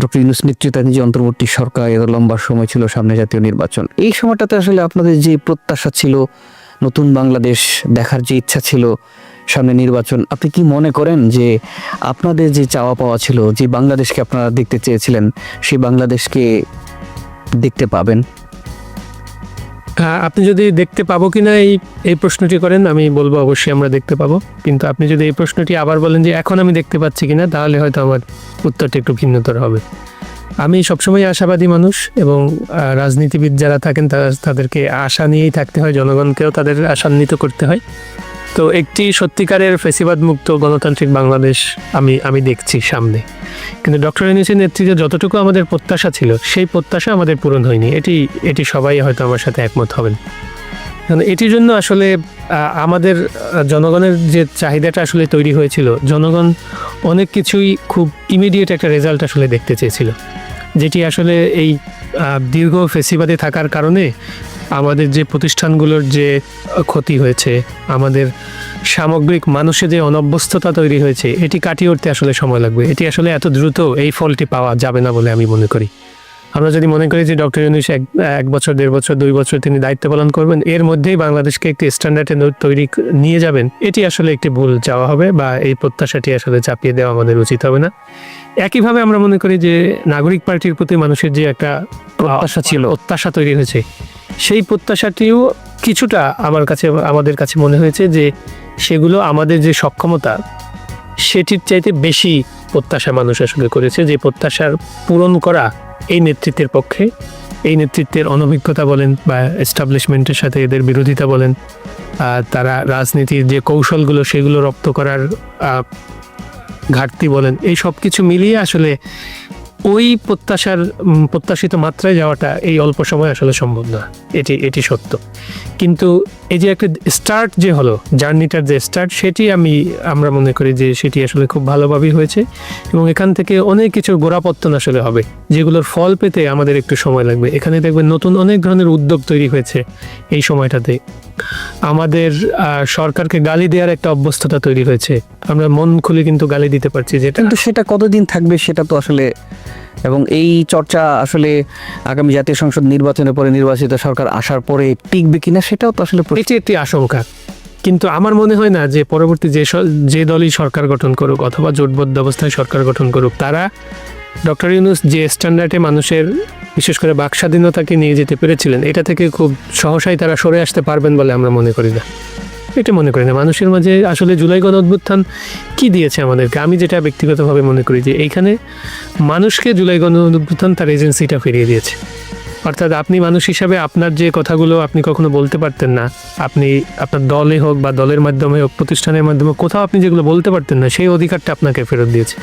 ডক্টর ইউনূস নেতৃত্বাধীন যে অন্তর্বর্তী সরকার, এত লম্বা সময় ছিল, সামনে জাতীয় নির্বাচন, এই সময়টাতে আসলে আপনাদের যে প্রত্যাশা ছিল, নতুন বাংলাদেশ দেখার যে ইচ্ছা ছিল, সামনে নির্বাচন, আপনি কি মনে করেন যে আপনাদের যে চাওয়া পাওয়া ছিল, যে বাংলাদেশকে আপনারা দেখতে চেয়েছিলেন, সেই বাংলাদেশকে দেখতে পাবেন? আপনি যদি দেখতে পাবো কিনা এই প্রশ্নটি করেন, আমি বলবো অবশ্যই আমরা দেখতে পাবো। কিন্তু আপনি যদি এই প্রশ্নটি আবার বলেন যে এখন আমি দেখতে পাচ্ছি কিনা, তাহলে হয়তো আমার উত্তরটা একটু ভিন্নতর হবে। আমি সবসময় আশাবাদী মানুষ, এবং রাজনীতিবিদ যারা থাকেন তাদেরকে আশা নিয়েই থাকতে হয়, জনগণকেও তাদের আশান্বিত করতে হয়। তো একটি সত্যিকারের ফ্যাসিবাদ মুক্ত গণতান্ত্রিক বাংলাদেশ আমি দেখছি সামনে। কিন্তু ডক্টর ইউনূসের নেতৃত্বে যতটুকু আমাদের প্রত্যাশা ছিল, সেই প্রত্যাশা আমাদের পূরণ হয়নি। এটি সবাই হয়তো আমার সাথে একমত হবেন। কারণ এটির জন্য আসলে আমাদের জনগণের যে চাহিদাটা আসলে তৈরি হয়েছিল, জনগণ অনেক কিছুই খুব ইমিডিয়েট একটা রেজাল্ট আসলে দেখতে চেয়েছিল, যেটি আসলে এই দীর্ঘ ফেসিবাদে থাকার কারণে আমাদের যে প্রতিষ্ঠানগুলোর যে ক্ষতি হয়েছে, আমাদের সামগ্রিক মানুষের যে অনভ্যস্ততা তৈরি হয়েছে, এটি কাটিয়ে উঠতে আসলে সময় লাগবে। এটি আসলে এত দ্রুত এই ফলটি পাওয়া যাবে না বলে আমি মনে করি। আমরা যদি মনে করি যে ডক্টর ইউনূস এক বছর, 1.5 বছর, 2 বছর তিনি দায়িত্ব পালন করবেন, এর মধ্যেই বাংলাদেশকে একটি স্ট্যান্ডার্ডে তৈরি নিয়ে যাবেন, এটি আসলে একটি ভুল চাওয়া হবে, বা এই প্রত্যাশাটি আসলে চাপিয়ে দেওয়া আমাদের উচিত হবে না। একইভাবে আমরা মনে করি যে নাগরিক পার্টির প্রতি মানুষের যে একটা প্রত্যাশা তৈরি হয়েছে, সেই প্রত্যাশাটিও কিছুটা আমাদের কাছে মনে হয়েছে যে সেগুলো আমাদের যে সক্ষমতা, সেটির চাইতে বেশি প্রত্যাশা মানুষ আসলে করেছে। যে প্রত্যাশার পূরণ করা এই নেতৃত্বের পক্ষে, এই নেতৃত্বের অনভিজ্ঞতা বলেন বা এস্টাবলিশমেন্টের সাথে এদের বিরোধিতা বলেন, তারা রাজনীতির যে কৌশলগুলো সেগুলো রপ্ত করার ঘাটতি বলেন, এই সব কিছু মিলিয়ে আসলে ওই প্রত্যাশিত মাত্রায় যাওয়াটা এই অল্প সময় আসলে সম্ভব না, এটি সত্য। কিন্তু এই যে একটা স্টার্ট যে হলো, জার্নিটার যে স্টার্ট, সেটি আমরা মনে করি যে সেটি আসলে খুব ভালোভাবেই হয়েছে, এবং এখান থেকে অনেক কিছু গোড়াপত্তন আসলে হবে, যেগুলোর ফল পেতে আমাদের একটু সময় লাগবে। এখানে দেখবেন নতুন অনেক ধরনের উদ্যোগ তৈরি হয়েছে এই সময়টাতে। আমাদের সরকারকে গালি দেওয়ার একটা অভ্যস্ততা তৈরি হয়েছে, আমরা মন খুলে কিন্তু গালি দিতে পারছি, কিন্তু সেটা কতদিন থাকবে সেটা তো আসলে, এবং এই চর্চা আসলে আগামী জাতীয় সংসদ নির্বাচনের পরে নির্বাচিত সরকার আসার পরে টিকবে কিনা, সেটাও তো আসলে এটি একটি আশঙ্কা। কিন্তু আমার মনে হয় না যে পরবর্তী যে দলই সরকার গঠন করুক অথবা জোটবদ্ধ অবস্থায় সরকার গঠন করুক, তারা ডক্টর ইউনূস যে স্ট্যান্ডার্ডে মানুষের বিশেষ করে বাক স্বাধীনতাকে নিয়ে যেতে পেরেছিলেন, এটা থেকে খুব সহসাই তারা সরে আসতে পারবেন বলে আমরা মনে করি না। এটা মনে করি না। মানুষের মাঝে আসলে জুলাই গণ অভ্যুত্থান কী দিয়েছে আমাদেরকে, আমি যেটা ব্যক্তিগতভাবে মনে করি যে এইখানে মানুষকে জুলাই গণ অভ্যুত্থান তার এজেন্সিটা ফিরিয়ে দিয়েছে। অর্থাৎ আপনি মানুষ হিসাবে আপনার যে কথাগুলো আপনি কখনো বলতে পারতেন না, আপনি আপনার দলে হোক বা দলের মাধ্যমে হোক, প্রতিষ্ঠানের মাধ্যমে কোথাও আপনি যেগুলো বলতে পারতেন না, সেই অধিকারটা আপনাকে ফেরত দিয়েছে।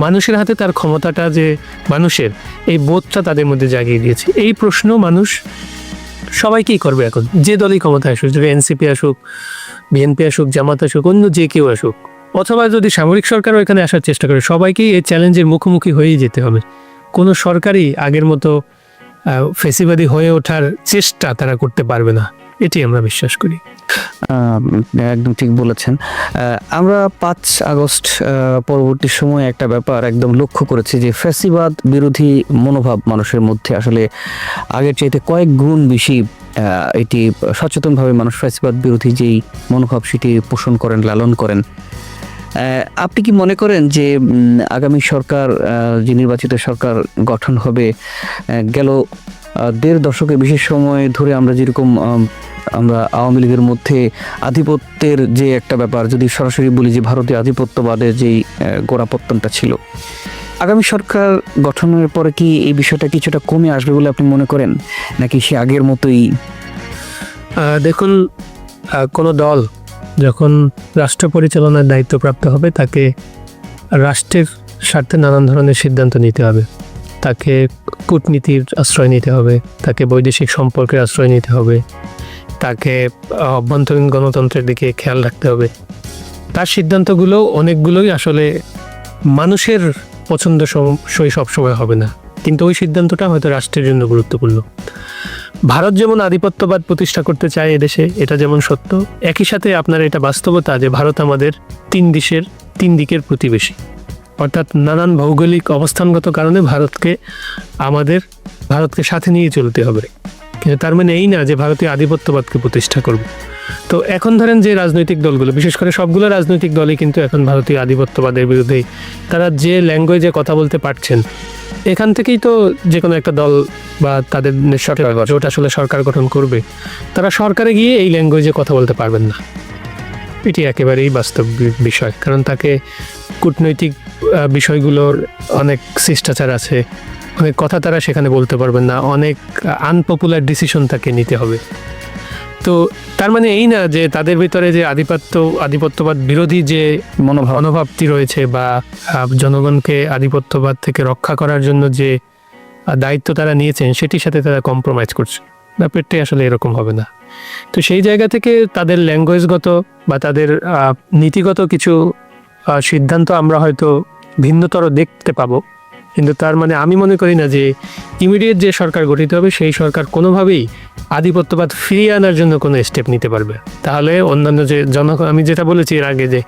মানুষের হাতে তার ক্ষমতাটা, যে মানুষের এই বোধটা তাদের মধ্যে জাগিয়ে দিয়েছে। এই প্রশ্ন মানুষ সবাইকেই করবে এখন, যে দলই ক্ষমতায় আসুক, যদি এনসিপি আসুক, বিএনপি আসুক, জামাত আসুক, অন্য যে কেউ আসুক, অথবা যদি সামরিক সরকারও এখানে আসার চেষ্টা করে, সবাইকেই এই চ্যালেঞ্জের মুখোমুখি হয়েই যেতে হবে। কোনো সরকারই আগের মতো ফেসিবাদী হয়ে ওঠার চেষ্টা তারা করতে পারবে না। এটি আমরা বিশ্বাস করি। একদম ঠিক বলেছেন। আমরা 5 আগস্ট পরবর্তী সময়ে একটা ব্যাপার একদম লক্ষ্য করেছি যে ফ্যাসিবাদ বিরোধী মনোভাব মানুষের মধ্যে আসলে আগের চাইতে কয়েক গুণ বেশি এটি সচেতনভাবে মানুষ ফ্যাসিবাদ বিরোধী যেই মনোভাব সেটি পোষণ করেন, লালন করেন। আপনি কি মনে করেন যে আগামী সরকার, যে নির্বাচিত সরকার গঠন হবে, গেল 1.5 দশকের বিশেষ সময় ধরে আমরা যেরকম আমরা আওয়ামী লীগের মধ্যে আধিপত্যের যে একটা ব্যাপার, যদি সরাসরি বলি যে ভারতীয় আধিপত্যবাদের যেই গোড়াপত্তনটা ছিল, আগামী সরকার গঠনের পরে কি এই বিষয়টা কিছুটা কমে আসবে বলে আপনি মনে করেন, নাকি সে আগের মতোই? দেখুন, কোনো দল যখন রাষ্ট্র পরিচালনার দায়িত্বপ্রাপ্ত হবে তাকে রাষ্ট্রের স্বার্থে নানান ধরনের সিদ্ধান্ত নিতে হবে, তাকে কূটনীতির আশ্রয় নিতে হবে, তাকে বৈদেশিক সম্পর্কের আশ্রয় নিতে হবে, তাকে অভ্যন্তরীণ গণতন্ত্রের দিকে খেয়াল রাখতে হবে। তার সিদ্ধান্তগুলো অনেকগুলোই আসলে মানুষের পছন্দসই সবসময় হবে না, কিন্তু ওই সিদ্ধান্তটা হয়তো রাষ্ট্রের জন্য গুরুত্বপূর্ণ। ভারত যেমন আধিপত্যবাদ প্রতিষ্ঠা করতে চায় এদেশে, এটা যেমন সত্য, একই সাথে আপনার এটা বাস্তবতা যে ভারত আমাদের 3 দিকের প্রতিবেশী, অর্থাৎ নানান ভৌগোলিক অবস্থানগত কারণে ভারতকে সাথে নিয়ে চলতে হবে। কিন্তু তার মানে এই না যে ভারতীয় আধিপত্যবাদকে প্রতিষ্ঠা করবে। তো এখন ধরেন যে রাজনৈতিক দলগুলো, বিশেষ করে সবগুলো রাজনৈতিক দলই কিন্তু এখন ভারতীয় আধিপত্যবাদের বিরুদ্ধে, তারা যে ল্যাঙ্গুয়েজে কথা বলতে পারছেন, এখান থেকেই তো যে কোনো একটা দল বা তাদের জোট আসলে সরকার গঠন করবে, তারা সরকারে গিয়ে এই ল্যাঙ্গুয়েজে কথা বলতে পারবেন না। এটি একেবারেই বাস্তব বিষয়, কারণ তাকে কূটনৈতিক বিষয়গুলোর অনেক শিষ্টাচার আছে, অনেক কথা তারা সেখানে বলতে পারবেন না, অনেক আনপপুলার ডিসিশন তাকে নিতে হবে। তো তার মানে এই না যে তাদের ভিতরে যে আধিপত্যবাদ বিরোধী যে মনোভাবটি রয়েছে বা জনগণকে আধিপত্যবাদ থেকে রক্ষা করার জন্য যে দায়িত্ব তারা নিয়েছেন সেটির সাথে তারা কম্প্রোমাইজ করছে, ব্যাপারটাই আসলে এরকম হবে না। তো সেই জায়গা থেকে তাদের ল্যাঙ্গুয়েজগত বা তাদের নীতিগত কিছু সিদ্ধান্ত আমরা হয়তো ভিন্নতর দেখতে পাবো, কিন্তু তার মানে আমি মনে করি না যে ইমিডিয়েট যে সরকার গঠিত হবে সেই সরকার কোনোভাবেই আধিপত্যবাদ ফিরিয়ে আনার জন্য কোনো স্টেপ নিতে পারবে। তাহলে অন্যান্য যে আমি যেটা বলেছি এর আগে, যে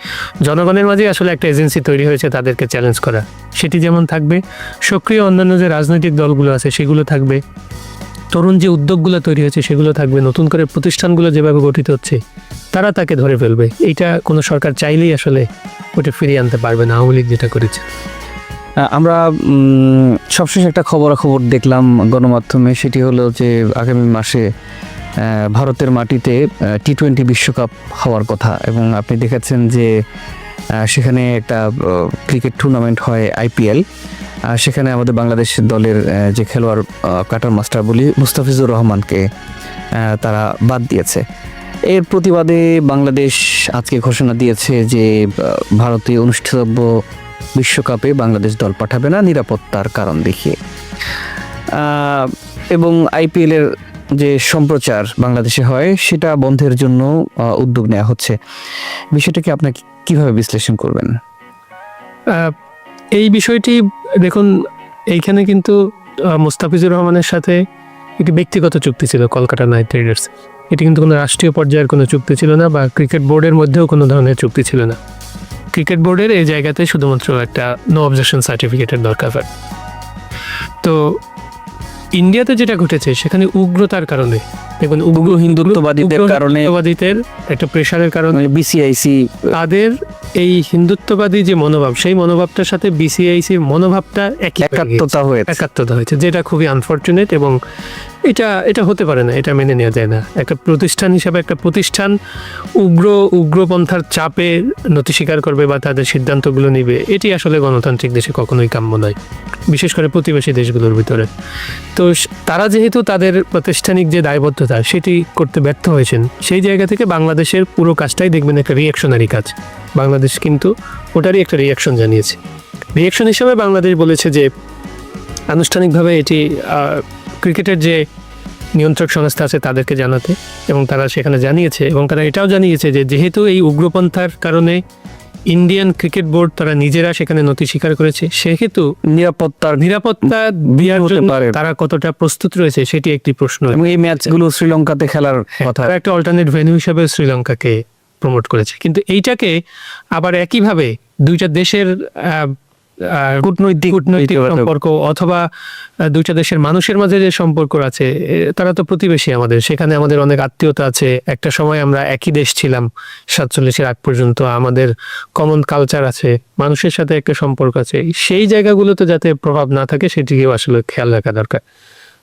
জনগণের মাঝে আসলে একটা এজেন্সি তৈরি হয়েছে তাদেরকে চ্যালেঞ্জ করা, সেটি যেমন থাকবে, সক্রিয় অন্যান্য যে রাজনৈতিক দলগুলো আছে সেগুলো থাকবে, তরুণ যে উদ্যোগগুলো তৈরি হয়েছে সেগুলো থাকবে, নতুন করে প্রতিষ্ঠানগুলো যেভাবে গঠিত হচ্ছে তারা তাকে ধরে ফেলবে। এইটা কোনো সরকার চাইলেই আসলে ওটা ফিরিয়ে আনতে পারবে না, আওয়ামী লীগ যেটা করেছে। আমরা সবশেষ একটা খবরাখবর দেখলাম গণমাধ্যমে, সেটি হলো যে আগামী মাসে ভারতের মাটিতে T20 বিশ্বকাপ হওয়ার কথা, এবং আপনি দেখেছেন যে সেখানে একটা ক্রিকেট টুর্নামেন্ট হয় IPL, সেখানে আমাদের বাংলাদেশ দলের যে খেলোয়াড় কাটার মাস্টার বলি মুস্তাফিজুর রহমানকে তারা বাদ দিয়েছে। এর প্রতিবাদে বাংলাদেশ আজকে ঘোষণা দিয়েছে যে ভারতে অনুষ্ঠিতব্য বিশ্বকাপে বাংলাদেশ দল পাঠাবে না নিরাপত্তার কারণ দেখিয়ে, এবং IPL এর যে সম্প্রচার বাংলাদেশে হয় সেটা বন্ধের জন্য উদ্যোগ নেওয়া হচ্ছে। বিষয়টাকে আপনাকে কিভাবে বিশ্লেষণ করবেন? এই বিষয়টি দেখুন, এইখানে কিন্তু মুস্তাফিজুর রহমানের সাথে একটি ব্যক্তিগত চুক্তি ছিল কলকাতা নাইট রাইডার্স, এটি কিন্তু কোনো রাষ্ট্রীয় পর্যায়ের কোনো চুক্তি ছিল না, বা ক্রিকেট বোর্ডের মধ্যেও কোনো ধরনের চুক্তি ছিল না। ক্রিকেট বোর্ডের এই জায়গাতে শুধুমাত্র একটা নো অবজেকশন সার্টিফিকেটের দরকার হয়। তো ইন্ডিয়াতে যেটা ঘটেছে সেখানে উগ্রতার কারণে, দেখুন উগ্র হিন্দুত্ববাদীদের কারণে, হিন্দুত্ববাদীদের একটা প্রেশারের কারণে BCIC তাদের এই হিন্দুত্ববাদী যে মনোভাব, সেই মনোভাবটার সাথে BCICর মনোভাবটা একাত্মতা হয়েছে, যেটা খুবই আনফর্চুনেট, এবং এটা হতে পারে না, এটা মেনে নেওয়া যায় না। একটা প্রতিষ্ঠান হিসাবে একটা প্রতিষ্ঠান উগ্রপন্থার চাপে নতি স্বীকার করবে বা তাদের সিদ্ধান্তগুলো নিবে, এটি আসলে গণতান্ত্রিক দেশে কখনোই কাম্য নয়, বিশেষ করে প্রতিবেশী দেশগুলোর ভিতরে। তো তারা যেহেতু তাদের প্রাতিষ্ঠানিক যে দায়বদ্ধতা সেটি করতে ব্যর্থ হয়েছেন, সেই জায়গা থেকে বাংলাদেশের পুরো কাজটাই দেখবেন একটা রিঅ্যাকশনারি কাজ। বাংলাদেশ কিন্তু ওটারই একটা রিঅ্যাকশন জানিয়েছে। রিঅ্যাকশন হিসেবে বাংলাদেশ বলেছে যে আনুষ্ঠানিকভাবে এটি ক্রিকেটের যে নিয়ন্ত্রক সংস্থা আছে তাদেরকে জানাতে, এবং তারা সেখানে জানিয়েছে, এবং তারা এটাও জানিয়েছে যে যেহেতু এই উগ্রপন্থার কারণে ইন্ডিয়ান ক্রিকেট বোর্ড তারা নিজেরা সেখানে নথি স্বীকার করেছে, সেহেতু নিরাপত্তা দেওয়ার হতে জন্য পারে। তারা কতটা প্রস্তুত রয়েছে সেটি একটি প্রশ্ন। এবং এই ম্যাচগুলো শ্রীলঙ্কাতে খেলার কথা। তারা একটা অল্টারনেট ভেন্যু হিসেবে শ্রীলঙ্কাকে প্রমোট করেছে, কিন্তু এইটাকে আবার একইভাবে দুইটা দেশের কূটনৈতিক সম্পর্ক অথবা দুইটা দেশের মানুষের মাঝে যে সম্পর্ক আছে, তারা তো প্রতিবেশী আমাদের, সেখানে আমাদের অনেক আত্মীয়তা আছে। একটা সময় আমরা একই দেশ ছিলাম 47-এর আগ পর্যন্ত, আমাদের কমন কালচার আছে, মানুষের সাথে একটা সম্পর্ক আছে। সেই জায়গাগুলোতে যাতে প্রভাব না থাকে সেটিকেও আসলে খেয়াল রাখা দরকার।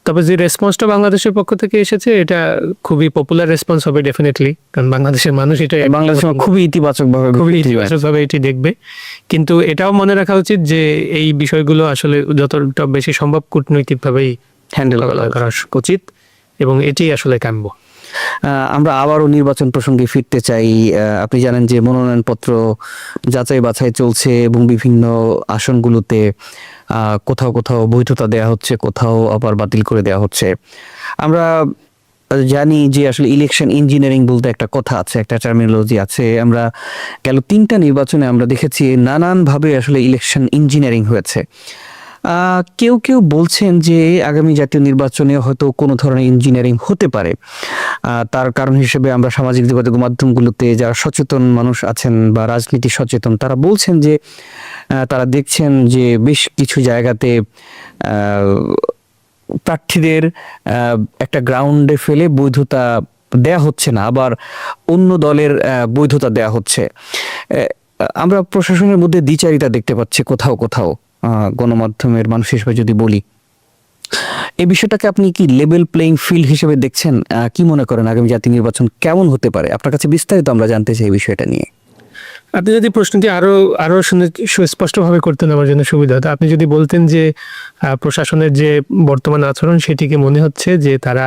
তবে যে রেসপন্সটা বাংলাদেশের পক্ষ থেকে এসেছে এটা খুবই পপুলার রেসপন্স হবে ডেফিনেটলি, কারণ বাংলাদেশের মানুষ এটা বাংলাদেশ খুবই ইতিবাচকভাবে এটি দেখবে। কিন্তু এটাও মনে রাখা উচিত যে এই বিষয়গুলো আসলে যতটা বেশি সম্ভব কূটনৈতিকভাবেই হ্যান্ডেল করা উচিত, এবং এটি আসলে কাম্য। আমরা আবারও নির্বাচন প্রসঙ্গে ফিরতে চাই। আপনি জানেন যে মনোনয়নপত্র যাচাই বাছাই চলছে এবং বিভিন্ন আসনগুলোতে কোথাও কোথাও বৈধতা দেওয়া হচ্ছে, কোথাও আবার বাতিল করে দেওয়া হচ্ছে। আমরা জানি যে আসলে ইলেকশন ইঞ্জিনিয়ারিং বলতে একটা কথা আছে, একটা টার্মিনোলজি আছে। আমরা গেল 3টা নির্বাচনে আমরা দেখেছি নানানভাবে আসলে ইলেকশন ইঞ্জিনিয়ারিং হয়েছে। কেউ কেউ বলছেন যে আগামী জাতীয় নির্বাচনে হয়তো কোনো ধরনের ইঞ্জিনিয়ারিং হতে পারে। তার কারণ হিসেবে আমরা সামাজিক যোগাযোগ মাধ্যমগুলোতে যারা সচেতন মানুষ আছেন বা রাজনীতি সচেতন, তারা বলছেন যে তারা দেখছেন যে বেশ কিছু জায়গাতে প্রার্থীদের একটা গ্রাউন্ডে ফেলে বৈধতা দেয়া হচ্ছে না, আবার অন্য দলের বৈধতা দেয়া হচ্ছে। আমরা প্রশাসনের মধ্যে দ্বিচারিতা দেখতে পাচ্ছি কোথাও কোথাও, গণমাধ্যমের মানুষ হিসেবে যদি বলি। এই বিষয়টাকে আপনি কি লেভেল প্লেইং ফিল্ড হিসেবে দেখছেন? কি মনে করেন আগামী জাতীয় নির্বাচন কেমন হতে পারে? আপনার কাছে বিস্তারিত আমরা জানতে চাই এই বিষয়টা নিয়ে। আপনি যদি প্রশ্নটি আরো সুস্পষ্টভাবে করতেন আমার জন্য সুবিধা হতো। আপনি যদি বলতেন যে প্রশাসনের যে বর্তমান আচরণ সেটিকে মনে হচ্ছে যে তারা